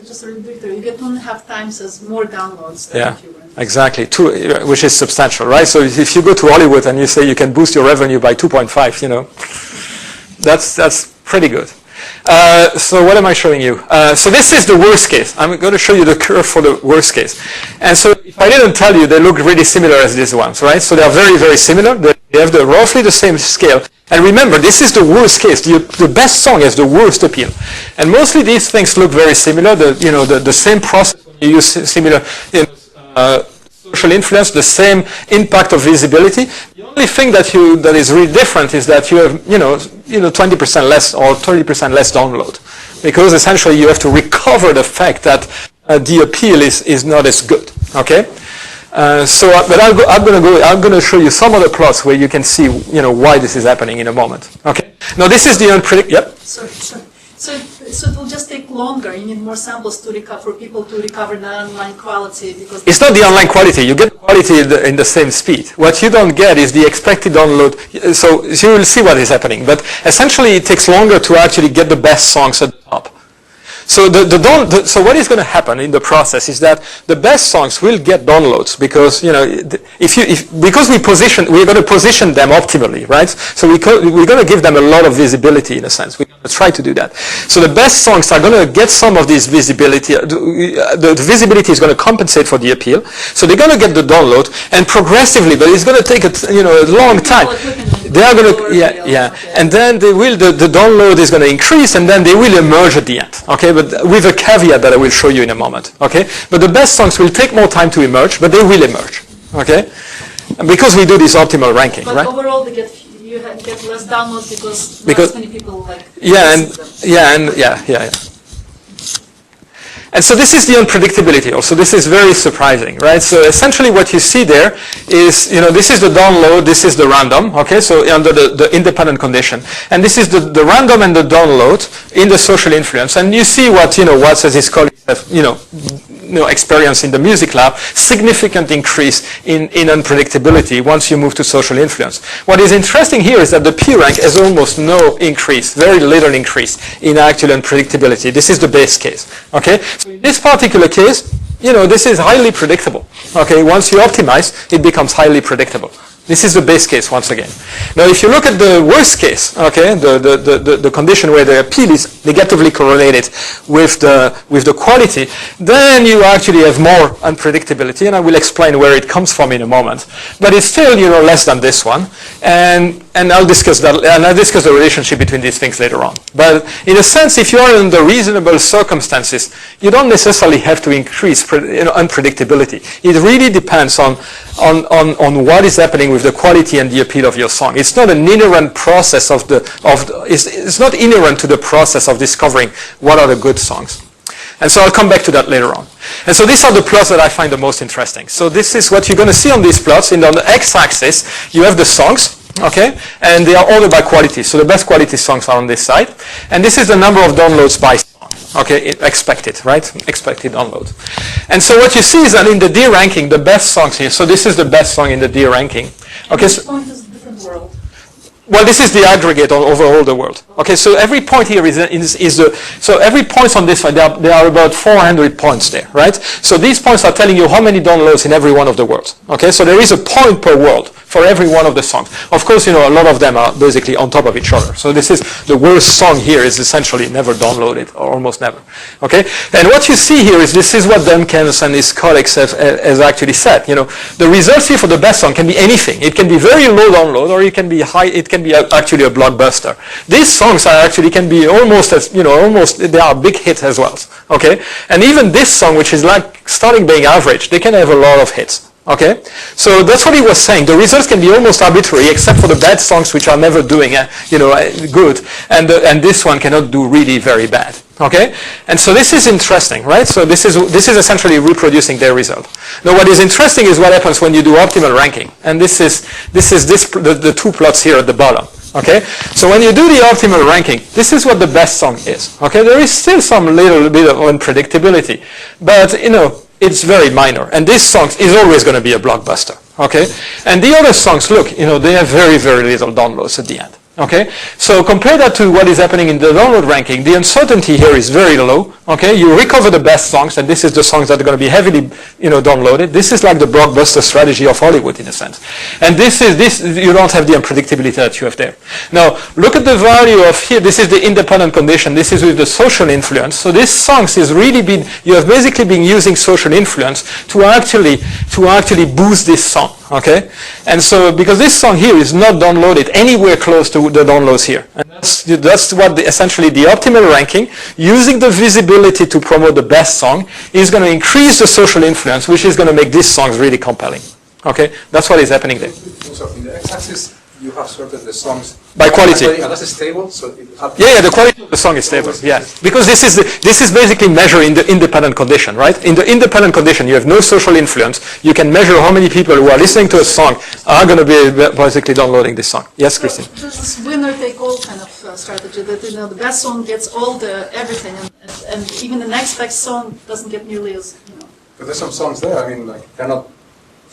just a repeater. You get 2.5 times as more downloads. Yeah. Exactly. Which is substantial, right? So if you go to Hollywood and you say you can boost your revenue by 2.5, that's pretty good. So what am I showing you? So this is the worst case. I'm going to show you the curve for the worst case. And so if I didn't tell you, they look really similar as these ones, right? So they are very, very similar. They have roughly the same scale. And remember, this is the worst case. The best song has the worst appeal. And mostly these things look very similar. The same process when you use similar social influence, the same impact of visibility. The only thing that is really different is that you have 20% less or 30% less download, because essentially you have to recover the fact that the appeal is not as good. Okay. But I'm going to show you some other plots where you can see why this is happening in a moment. Okay. Now this is the unpredictable. Yep. So it will just take longer. You need more samples for people to recover the online quality, because it's not the online quality. You get quality in the same speed. What you don't get is the expected download. So you will see what is happening. But essentially, it takes longer to actually get the best songs at the top. So so what is going to happen in the process is that the best songs will get downloads, because because we're going to position them optimally, right? So we're going to give them a lot of visibility in a sense. We're going to try to do that. So the best songs are going to get some of this visibility. The visibility is going to compensate for the appeal. So they're going to get the download, and progressively, but it's going to take a long time. They are going to and then the download is going to increase, and then they will emerge at the end. Okay. But with a caveat that I will show you in a moment, okay? But the best songs will take more time to emerge, but they will emerge, okay? And because we do this optimal ranking, but right? But overall, you get less downloads because not as many people like. Yeah. And so this is the unpredictability also. This is very surprising, right? So essentially what you see there is, this is the download, this is the random, okay? So under the independent condition. And this is the random and the download in the social influence. And you see what, Watts as his colleagues have, experience in the music lab, significant increase in unpredictability once you move to social influence. What is interesting here is that the P rank has almost no increase, very little increase in actual unpredictability. This is the base case, okay? So in this particular case, this is highly predictable, okay? Once you optimize, it becomes highly predictable. This is the base case once again. Now, if you look at the worst case, okay, the condition where the appeal is negatively correlated with the quality, then you actually have more unpredictability, and I will explain where it comes from in a moment. But it's still, less than this one, and I'll discuss that, and I'll discuss the relationship between these things later on. But in a sense, if you are under reasonable circumstances, you don't necessarily have to increase unpredictability. It really depends on what is happening with the quality and the appeal of your song. It's not an inherent process it's not inherent to the process of discovering what are the good songs. And so I'll come back to that later on. And so these are the plots that I find the most interesting. So this is what you're going to see on these plots. On the x-axis, you have the songs, okay? And they are ordered by quality. So the best quality songs are on this side. And this is the number of downloads by song, okay? Expected, right? Expected downloads. And so what you see is that in the D ranking, the best songs here, so this is the best song in the D ranking. Okay, Each point is a different world. well, this is the aggregate over all the world. Okay, so every point here so every point on this one, there are about 400 points there, right? So these points are telling you how many downloads in every one of the worlds. Okay, so there is a point per world for every one of the songs. Of course, a lot of them are basically on top of each other. So this is the worst song here is essentially never downloaded, or almost never. Okay, and what you see here is this is what Duncans and his colleagues has actually said. The results here for the best song can be anything. It can be very low download, or it can be high. It can be actually a blockbuster. These songs can be almost as they are big hits as well. Okay, and even this song, which is like starting being average, they can have a lot of hits. Okay, so that's what he was saying. The results can be almost arbitrary, except for the bad songs, which are never doing, good, and this one cannot do really very bad. Okay, and so this is interesting, right? So this is essentially reproducing their result. Now, what is interesting is what happens when you do optimal ranking, and this is the two plots here at the bottom. Okay, so when you do the optimal ranking, this is what the best song is. Okay, there is still some little bit of unpredictability, but it's very minor, and this song is always going to be a blockbuster, okay? And the other songs, look, they have very, very little downloads at the end, okay? So compare that to what is happening in the download ranking. The uncertainty here is very low, okay? You recover the best songs, and this is the songs that are going to be heavily, downloaded. This is like the blockbuster strategy of Hollywood in a sense. And this you don't have the unpredictability that you have there. Now, look at the value of here. This is the independent condition. This is with the social influence. So this songs is really you have basically been using social influence to actually boost this song, okay? And so, because this song here is not downloaded anywhere close to the downloads here. And that's what essentially the optimal ranking, using the visibility to promote the best song, is going to increase the social influence, which is going to make these songs really compelling. Okay, that's what is happening there. So in the x-axis, you have sorted the songs by quality. And that's stable. So the quality of the song is stable. Yeah, because this is basically measuring the independent condition, right? In the independent condition, you have no social influence. You can measure how many people who are listening to a song are going to be basically downloading this song. Yes, Christine. There's this winner-take-all kind of strategy that the best song gets all the everything, and even the next best song doesn't get nearly as But there's some songs there. I mean, like they're not.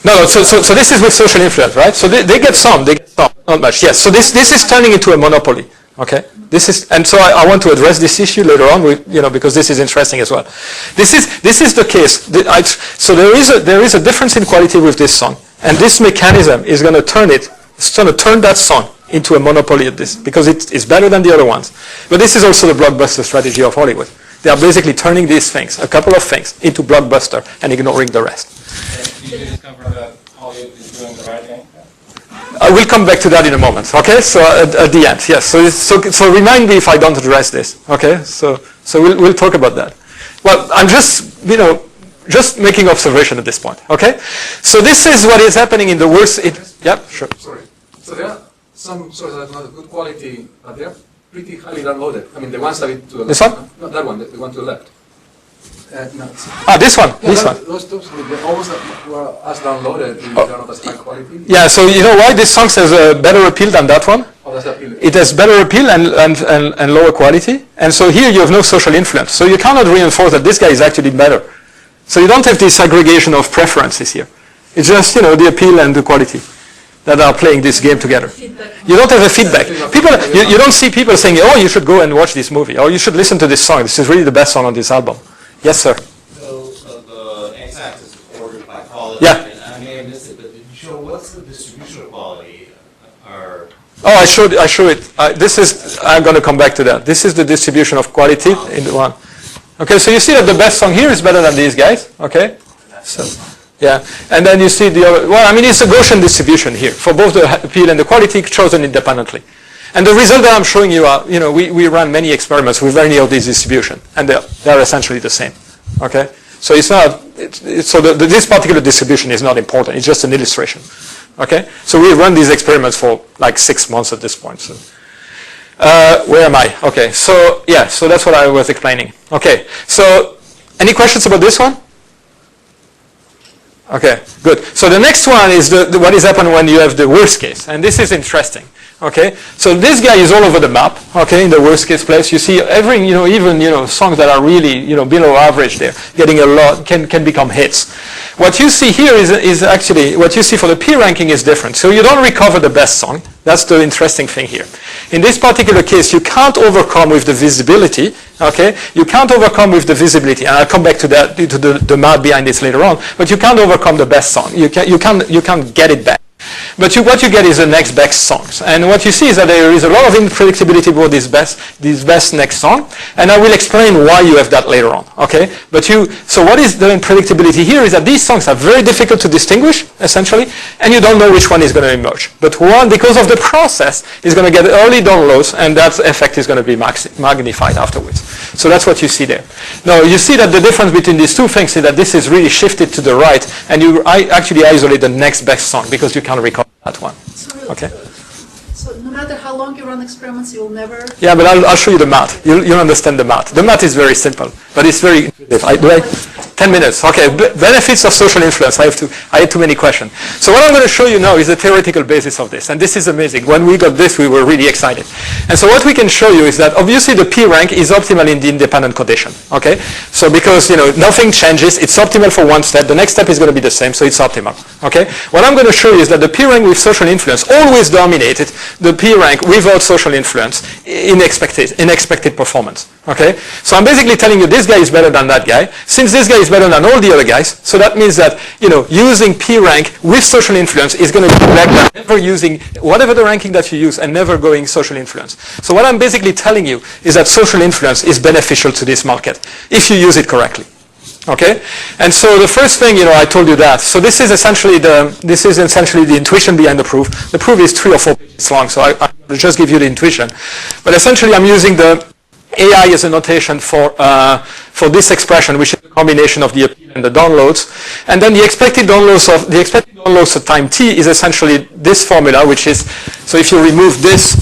No, so this is with social influence, right? So they get some, not much. Yes. So this is turning into a monopoly. Okay. And so I want to address this issue later on, because this is interesting as well. This is the case. So there is a difference in quality with this song, and this mechanism is going to turn that song into a monopoly at this, because it's better than the other ones. But this is also the blockbuster strategy of Hollywood. They are basically turning these things, a couple of things, into blockbuster and ignoring the rest. Did you discover that Hollywood is doing the right thing? I will come back to that in a moment. Okay, so at the end, yes. So remind me if I don't address this. Okay, so we'll talk about that. Well, I'm just making observation at this point. Okay, so this is what is happening in the worst. Yeah, sure. Sorry. So there are some songs that have good quality, but they're pretty highly downloaded. I mean, the ones that are to the left. This one? Not that one. The one to the left. No. This one. Yeah, those almost were as downloaded, they're not as high quality. Yeah, so you know why this song has a better appeal than that one? Oh, that's appealing. It has better appeal and lower quality. And so here you have no social influence. So you cannot reinforce that this guy is actually better. So you don't have this aggregation of preferences here. It's just, the appeal and the quality that are playing this game together. You don't have a feedback. You don't see people saying, oh, you should go and watch this movie, or you should listen to this song. This is really the best song on this album. Yes, sir. So the x-axis is ordered by quality. Yeah. And I may have missed it, but did you show what's the distribution of quality Or Oh, I show it. I'm going to come back to that. This is the distribution of quality in the one. Okay, so you see that the best song here is better than these guys. Okay, so yeah, and then you see the other. Well, I mean, it's a Gaussian distribution here for both the appeal and the quality chosen independently. And the result that I'm showing you are, we ran many experiments with any of these distributions, and they're essentially the same. Okay, so it's not. This particular distribution is not important. It's just an illustration. Okay, so we run these experiments for like 6 months at this point. So, where am I? Okay, so yeah, so that's what I was explaining. Okay, so any questions about this one? Okay, good. So the next one is what is happening when you have the worst case, and this is interesting. Okay, so this guy is all over the map. Okay, in the worst case place, you see even songs that are really below average there, getting a lot can become hits. What you see here is actually what you see for the P ranking is different. So you don't recover the best song. That's the interesting thing here. In this particular case, you can't overcome with the visibility. Okay, you can't overcome with the visibility, and I'll come back to that, to the math behind this later on. But you can't overcome the best song. You can't get it back. But what you get is the next best songs. And what you see is that there is a lot of unpredictability about this best next song. And I will explain why you have that later on. Okay? So what is the unpredictability here is that these songs are very difficult to distinguish, essentially, and you don't know which one is going to emerge. But one, because of the process, is going to get early downloads, and that effect is going to be magnified afterwards. So that's what you see there. Now, you see that the difference between these two things is that this is really shifted to the right, and I actually isolate the next best song because you can't recover that one. Okay. So no matter how long you run experiments, you'll never... Yeah, but I'll show you the math. You'll understand the math. The math is very simple, but it's very intuitive. 10 minutes. Okay, benefits of social influence. I had too many questions. So what I'm going to show you now is the theoretical basis of this, and this is amazing. When we got this, we were really excited. And so what we can show you is that obviously the P rank is optimal in the independent condition. Okay, so because nothing changes, it's optimal for one step. The next step is going to be the same, so it's optimal. Okay, what I'm going to show you is that the P rank with social influence always dominated the P rank without social influence in expected performance. Okay, so I'm basically telling you this guy is better than that guy. Since this guy is better than all the other guys, so that means that using P rank with social influence is going to be better than never using whatever the ranking that you use and never going social influence. So what I'm basically telling you is that social influence is beneficial to this market if you use it correctly. Okay, and so the first thing, I told you that. So this is essentially the intuition behind the proof. The proof is 3 or 4 pages long, so I'll just give you the intuition. But essentially, I'm using the AI as a notation for this expression, which is a combination of the appeal and the downloads. And then the expected downloads at time t is essentially this formula, which is, so if you remove this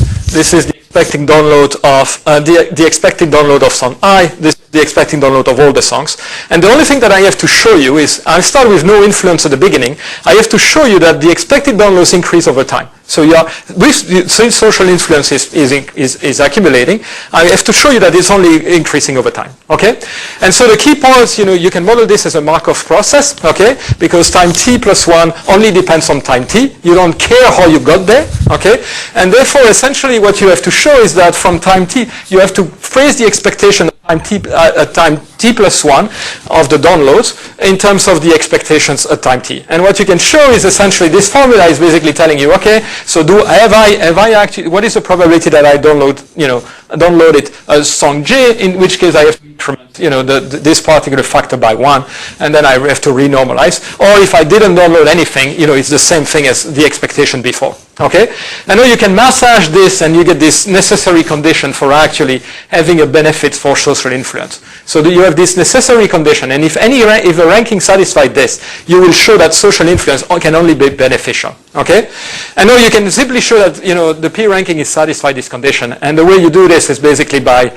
is the expecting download of the expected download of song I. This is the expecting download of all the songs. And the only thing that I have to show you is, I start with no influence at the beginning. I have to show you that the expected downloads increase over time. So since social influence is accumulating, I have to show you that it's only increasing over time. Okay? And so the key points, you can model this as a Markov process, okay? Because time t plus 1 only depends on time t. You don't care how you got there, okay? And therefore, essentially, what you have to show is that from time t, you have to phrase the expectation at time t plus 1 of the downloads in terms of the expectations at time t. And what you can show is essentially this formula is basically telling you, okay, so have I actually, what is the probability that I downloaded a song J, in which case I have to increment, this particular factor by 1, and then I have to renormalize. Or if I didn't download anything, it's the same thing as the expectation before. Okay? And now you can massage this and you get this necessary condition for actually having a benefit for social influence. So you have this necessary condition, and if a ranking satisfies this, you will show that social influence can only be beneficial. Okay? And now you can simply show that the P ranking is satisfied this condition, and the way you do this is basically by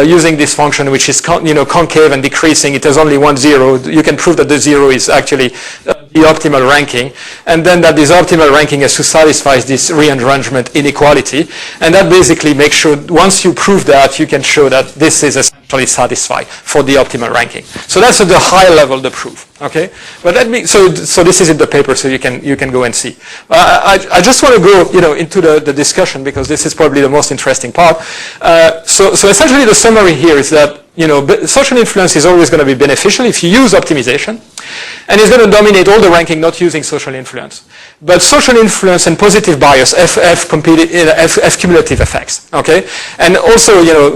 using this function, which is concave and decreasing. It has only 1 0. You can prove that the 0 is actually the optimal ranking, and then that this optimal ranking has to satisfy this rearrangement inequality, and that basically makes sure once you prove that, you can show that this is essentially satisfied for the optimal ranking. So that's at the high level the proof. Okay, but so this is in the paper, so you can go and see. I just want to go into the discussion because this is probably the most interesting part. So essentially the summary here is that social influence is always going to be beneficial if you use optimization, and it's going to dominate all the ranking not using social influence. but social influence and positive bias have cumulative effects. Okay, and also, you know,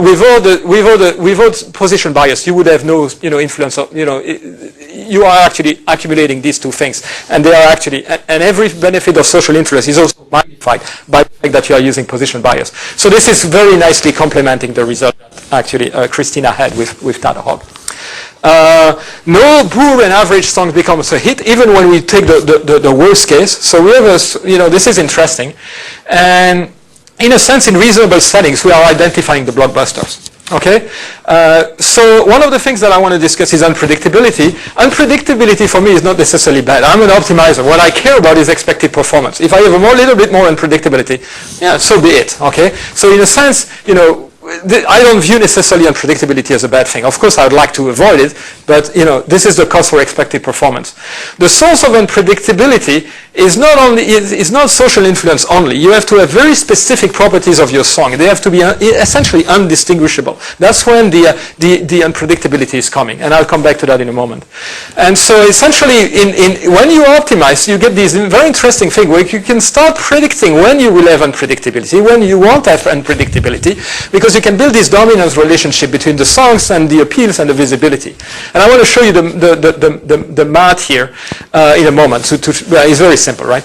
without position bias, you would have no, you know, influence of, you know, you are actually accumulating these two things, and they are actually, and every benefit of social influence is also magnified by the fact that you are using position bias. So this is very nicely complementing the result that actually Christina had with Tadahog. No poor and average songs becomes a hit, even when we take the worst case. So we have a, you know, this is interesting. And in a sense, in reasonable settings, we are identifying the blockbusters. Okay? So one of the things that I want to discuss is unpredictability. Unpredictability for me is not necessarily bad. I'm an optimizer. What I care about is expected performance. If I have a little bit more unpredictability, yeah, so be it. Okay? So in a sense, you know, I don't view necessarily unpredictability as a bad thing. Of course, I would like to avoid it, but you know, this is the cost for expected performance. The source of unpredictability is not only is not social influence only. You have to have very specific properties of your song. They have to be essentially undistinguishable. That's when the unpredictability is coming, and I'll come back to that in a moment. And so essentially, when you optimize, you get this very interesting thing where you can start predicting when you will have unpredictability, when you won't have unpredictability, because you can build this dominance relationship between the songs and the appeals and the visibility. And I want to show you the math here in a moment. It's very simple, right?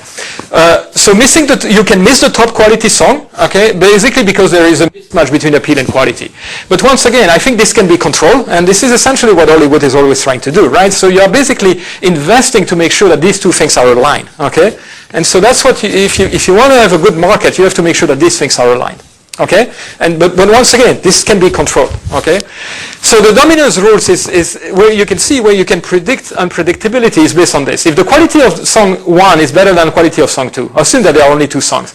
So you can miss the top quality song, okay, basically because there is a mismatch between appeal and quality. But once again, I think this can be controlled, and this is essentially what Hollywood is always trying to do, right? So you are basically investing to make sure that these two things are aligned, okay? And so that's what if you want to have a good market, you have to make sure that these things are aligned. Okay, but once again, this can be controlled. Okay, so the dominance rules is where you can see where you can predict unpredictability is based on this. If the quality of song 1 is better than the quality of song 2, assume that there are only 2 songs.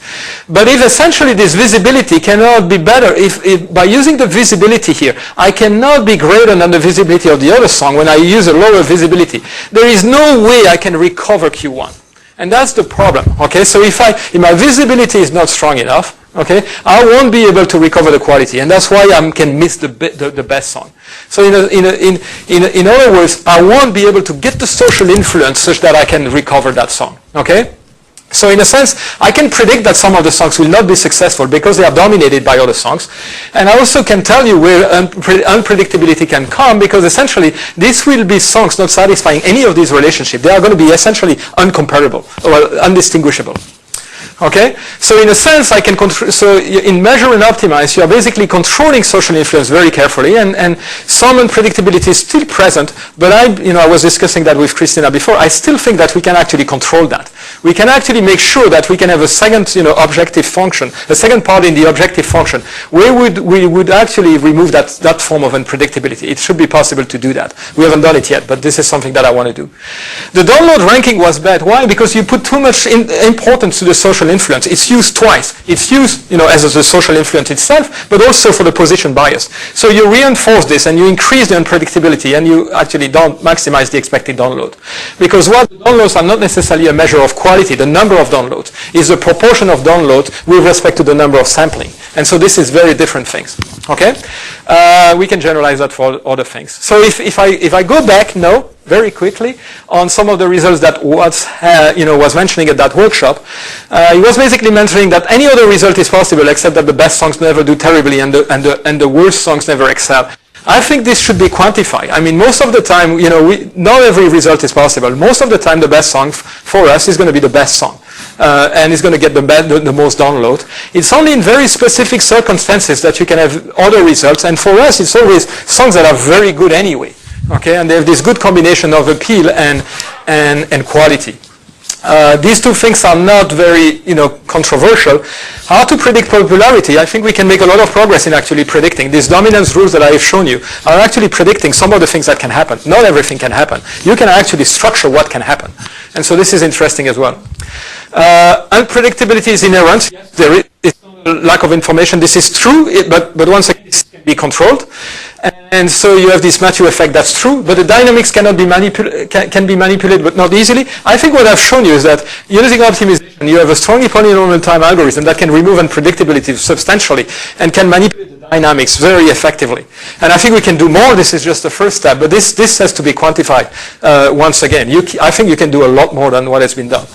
But if essentially this visibility cannot be better, if by using the visibility here, I cannot be greater than the visibility of the other song when I use a lower visibility, there is no way I can recover Q1. And that's the problem. Okay, so if my visibility is not strong enough, okay, I won't be able to recover the quality, and that's why I can miss the best song. So in other words, I won't be able to get the social influence such that I can recover that song. Okay. So in a sense, I can predict that some of the songs will not be successful because they are dominated by other songs. And I also can tell you where unpredictability can come, because essentially this will be songs not satisfying any of these relationships. They are going to be essentially uncomparable or undistinguishable. Okay, so in a sense, I can control. So in measure and optimize, you are basically controlling social influence very carefully, and some unpredictability is still present. But I was discussing that with Christina before. I still think that we can actually control that. We can actually make sure that we can have a second, objective function, a second part in the objective function, where we would actually remove that form of unpredictability. It should be possible to do that. We haven't done it yet, but this is something that I want to do. The download ranking was bad. Why? Because you put too much importance to the social influence. It's used twice. It's used, as a social influence itself, but also for the position bias. So you reinforce this and you increase the unpredictability, and you actually don't maximize the expected download. Because what the downloads are not necessarily a measure of quality. The number of downloads is the proportion of download with respect to the number of sampling. And so this is very different things. Okay? We can generalize that for other things. So if I go back now, very quickly, on some of the results that was mentioning at that workshop, he was basically mentioning that any other result is possible except that the best songs never do terribly and the worst songs never excel. I think this should be quantified. I mean, most of the time, not every result is possible. Most of the time, the best song for us is going to be the best song. And it's going to get the most download. It's only in very specific circumstances that you can have other results. And for us, it's always songs that are very good anyway. Okay, and they have this good combination of appeal and quality. These two things are not very, controversial. How to predict popularity? I think we can make a lot of progress in actually predicting. These dominance rules that I have shown you are actually predicting some of the things that can happen. Not everything can happen. You can actually structure what can happen. And so this is interesting as well. Unpredictability is inherent. There is lack of information. This is true, but once again, it can be controlled. And so you have this Matthew effect, that's true, but the dynamics can be manipulated, but not easily. I think what I've shown you is that using optimization, you have a strongly polynomial time algorithm that can remove unpredictability substantially and can manipulate the dynamics very effectively. And I think we can do more. This is just the first step, but this has to be quantified once again. I think you can do a lot more than what has been done.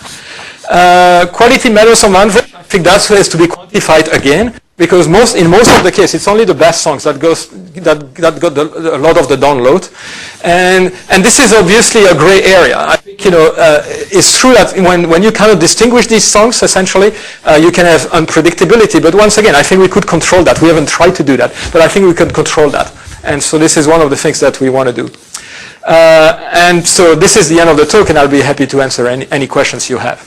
Quality matters on average. I think that has to be quantified again, because in most of the case, it's only the best songs that got a lot of the download, and this is obviously a gray area. I think it's true that when you kind of distinguish these songs, essentially, you can have unpredictability. But once again, I think we could control that. We haven't tried to do that, but I think we can control that. And so this is one of the things that we want to do. And so this is the end of the talk, and I'll be happy to answer any questions you have.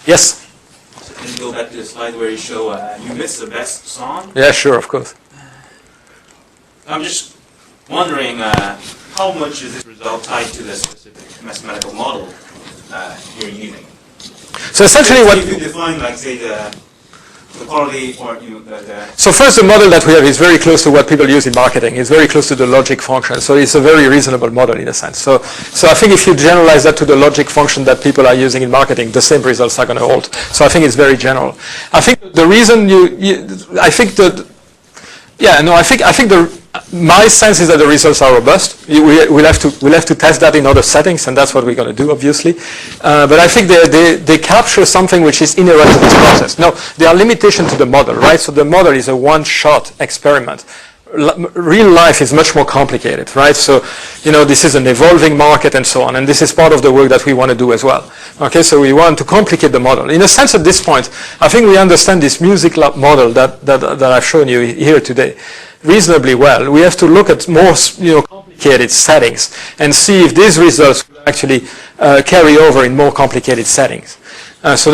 Yes? So can you go back to the slide where you show you missed the best song? Yeah, sure, of course. I'm just wondering how much is this result tied to the specific mathematical model you're using? So essentially what... If you define, like, say, the quality or So first, the model that we have is very close to what people use in marketing. It's very close to the logic function. So it's a very reasonable model in a sense. So I think if you generalize that to the logic function that people are using in marketing, the same results are going to hold. So I think it's very general. I think the reason my sense is that the results are robust. We'll have to test that in other settings, and that's what we're going to do, obviously. But I think they capture something which is inherent to this process. Now, there are limitations to the model, right? So the model is a one-shot experiment. Real life is much more complicated, right? So, this is an evolving market and so on, and this is part of the work that we want to do as well. Okay, so we want to complicate the model. In a sense, at this point, I think we understand this music lab model that I've shown you here today reasonably well. We have to look at more, complicated settings and see if these results will actually carry over in more complicated settings. So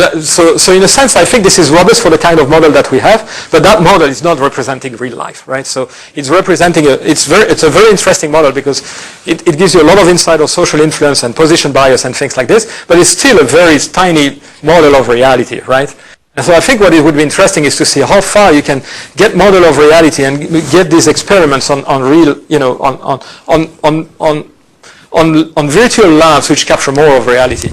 in a sense, I think this is robust for the kind of model that we have, but that model is not representing real life, right? So it's representing it's a very interesting model because it gives you a lot of insight of social influence and position bias and things like this, but it's still a very tiny model of reality, right? And so I think what it would be interesting is to see how far you can get model of reality and get these experiments on real, on virtual labs which capture more of reality.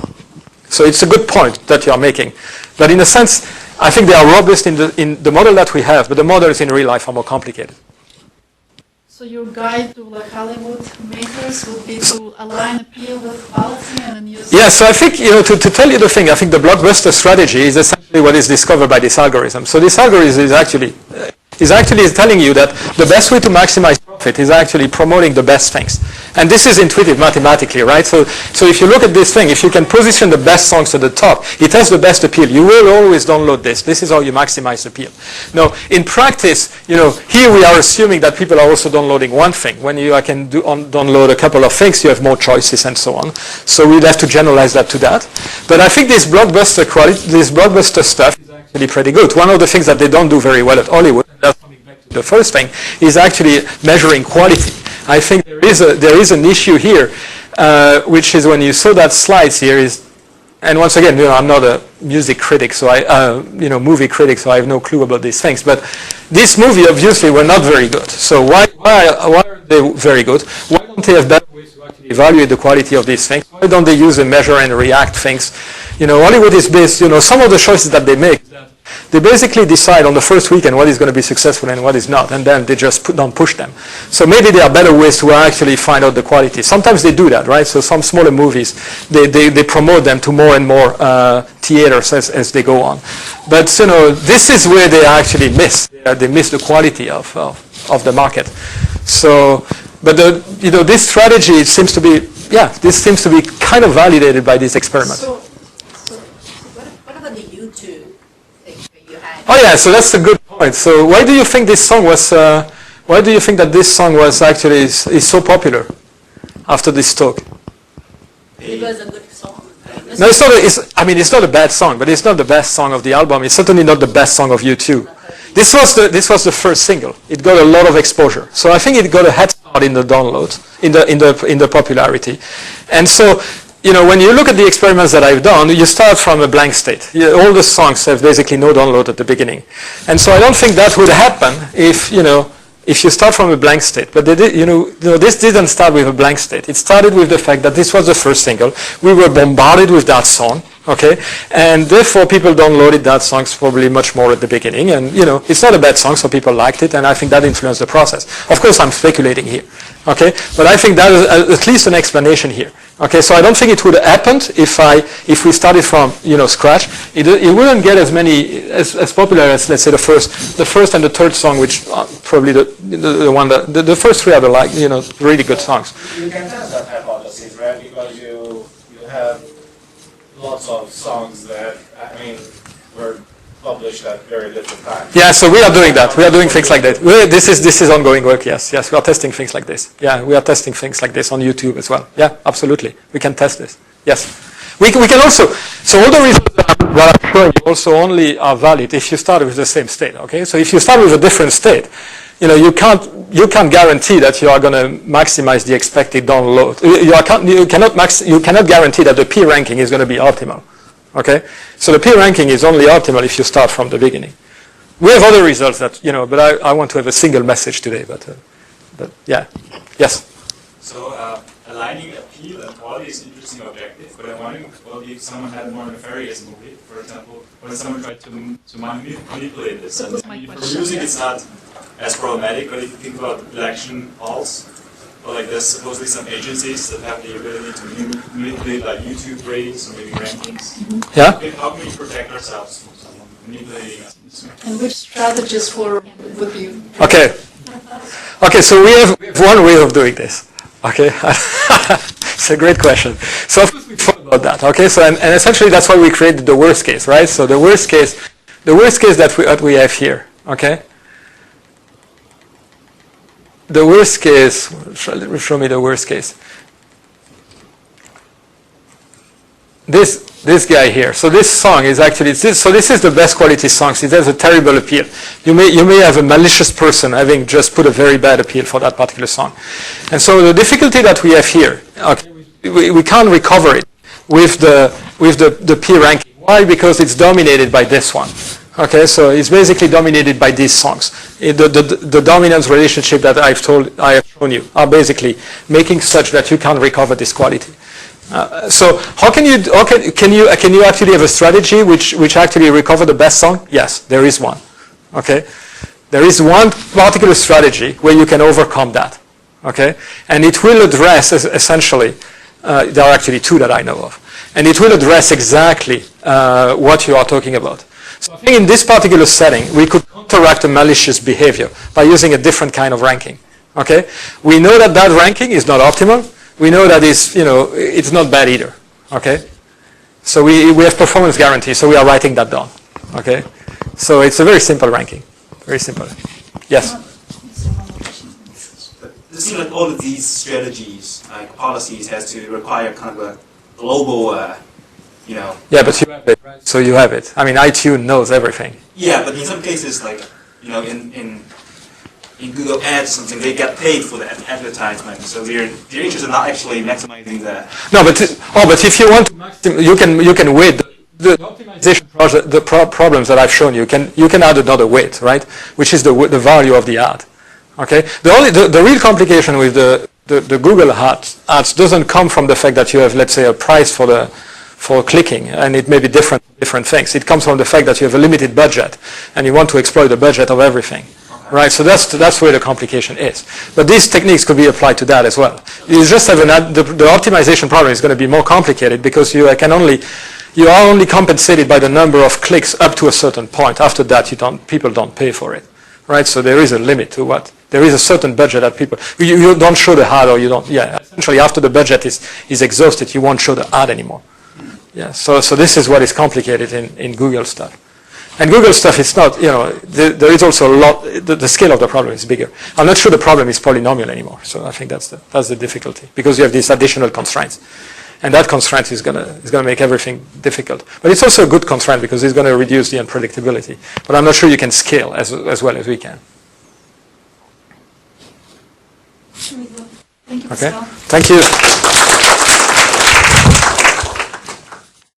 So it's a good point that you are making. But in a sense, I think they are robust in the model that we have, but the models in real life are more complicated. So your guide to Hollywood makers would be to align appeal with quality and then use... Yeah, so I think, to tell you the thing, I think the blockbuster strategy is essentially what is discovered by this algorithm. So this algorithm is actually telling you that the best way to maximize profit is actually promoting the best things. And this is intuitive mathematically, right? So if you look at this thing, if you can position the best songs at the top, it has the best appeal. You will always download this. This is how you maximize appeal. Now, in practice, here we are assuming that people are also downloading one thing. When you can download a couple of things, you have more choices and so on. So we'd have to generalize that to that. But I think this blockbuster stuff is actually pretty good. One of the things that they don't do very well at Hollywood, that's coming back to the first thing, is actually measuring quality. I think there is an issue here, which is when you saw that slides here is, and once again, I'm not a music critic, so movie critic, so I have no clue about these things. But this movie obviously were not very good. So why are they very good? Why don't they have better ways to actually evaluate the quality of these things? Why don't they use a measure and react things? Hollywood is based. Some of the choices that they make, they basically decide on the first weekend what is going to be successful and what is not, and then they just don't push them. So maybe there are better ways to actually find out the quality. Sometimes they do that, right? So some smaller movies, they promote them to more and more theaters as they go on. But this is where they actually miss. They miss the quality of the market. So, but this strategy seems to be kind of validated by this experiment. So what about the YouTube thing that you had? Oh yeah, so that's a good point. So why do you think this song was? Why do you think that this song was actually is so popular after this talk? It was a good song. No, it's not. It's not a bad song, but it's not the best song of the album. It's certainly not the best song of U2. This was the first single. It got a lot of exposure, so I think it got a head start in the downloads, in the popularity, and so. When you look at the experiments that I've done, you start from a blank state. All the songs have basically no download at the beginning. And so I don't think that would happen if you start from a blank state. But this didn't start with a blank state. It started with the fact that this was the first single. We were bombarded with that song, okay? And therefore people downloaded that song probably much more at the beginning. And, it's not a bad song, so people liked it, and I think that influenced the process. Of course, I'm speculating here. Okay, but I think that is at least an explanation here. Okay, so I don't think it would have happened if we started from scratch. It wouldn't get as popular as, let's say, the first and the third song, which are probably the one that the first three are the really good songs. You can test that hypothesis, right? Because you have lots of songs that were published at very different times. Yeah, so we are doing that. We are doing things like that. This is ongoing work. Yes, we are testing things like this. Yeah, we are testing things like this on YouTube as well. Yeah, absolutely. We can test this. Yes, we can also. So all the results that I'm showing you also only are valid if you start with the same state. Okay, so if you start with a different state, you can't guarantee that you are going to maximize the expected download. You cannot guarantee that the P ranking is going to be optimal. Okay, so the P ranking is only optimal if you start from the beginning. We have other results that but I want to have a single message today. But yeah, yes. So aligning appeal and quality is an interesting objective, but I'm wondering, well, if someone had a more nefarious motive, for example, when someone tried to manipulate this, and for music it's not as problematic, but if you think about election halls, well, like there's supposedly some agencies that have the ability to manipulate like YouTube ratings or maybe rankings. Yeah. How can we protect ourselves from someone manipulating us? And which strategies would be? Okay. Okay, so we have one way of doing this. Okay, it's a great question. So of course we thought about that. Okay, so and essentially that's why we created the worst case, right? So the worst case that we have here. Okay. The worst case. Show me the worst case. This guy here. So this song is actually so this is the best quality song. It has a terrible appeal. You may have a malicious person having just put a very bad appeal for that particular song. And so the difficulty that we have here, okay, we can't recover it with the P ranking. Why? Because it's dominated by this one. Okay, so it's basically dominated by these songs. The dominance relationship that I have shown you are basically making such that you can't recover this quality. So how can you actually have a strategy which actually recover the best song? Yes, there is one. Okay, there is one particular strategy where you can overcome that. Okay, and it will address essentially. There are actually two that I know of, and it will address exactly what you are talking about. So I think in this particular setting, we could counteract a malicious behavior by using a different kind of ranking. Okay, we know that ranking is not optimal. We know that it's not bad either. Okay, so we have performance guarantee, so we are writing that down. Okay, so it's a very simple ranking, very simple. Yes. It seems like all of these strategies, like policies, has to require kind of a global, Yeah, but you have it, right? So you have it. I mean, iTunes knows everything. Yeah, but in some cases, like in Google Ads, something they get paid for the advertisement, so their interests are not actually maximizing the. No, but if you want to maximize, you can weight the optimization project, the problems that I've shown you. You can add another weight, right? Which is the value of the ad. Okay. The real complication with the Google ads doesn't come from the fact that you have, let's say, a price for clicking, and it may be different things. It comes from the fact that you have a limited budget, and you want to exploit the budget of everything. Right, so that's where the complication is. But these techniques could be applied to that as well. You just have the optimization problem is going to be more complicated because you are only compensated by the number of clicks up to a certain point. After that, people don't pay for it. Right, so there is a limit to what. There is a certain budget that people, you don't show the ad or you don't, yeah, essentially after the budget is exhausted, you won't show the ad anymore. Yeah, so this is what is complicated in Google stuff. And Google stuff, it's not, there is also a lot, the scale of the problem is bigger. I'm not sure the problem is polynomial anymore. So I think that's the difficulty, because you have these additional constraints. And that constraint is gonna make everything difficult. But it's also a good constraint because it's gonna reduce the unpredictability. But I'm not sure you can scale as well as we can. Thank you, Okay, Pascal. thank you.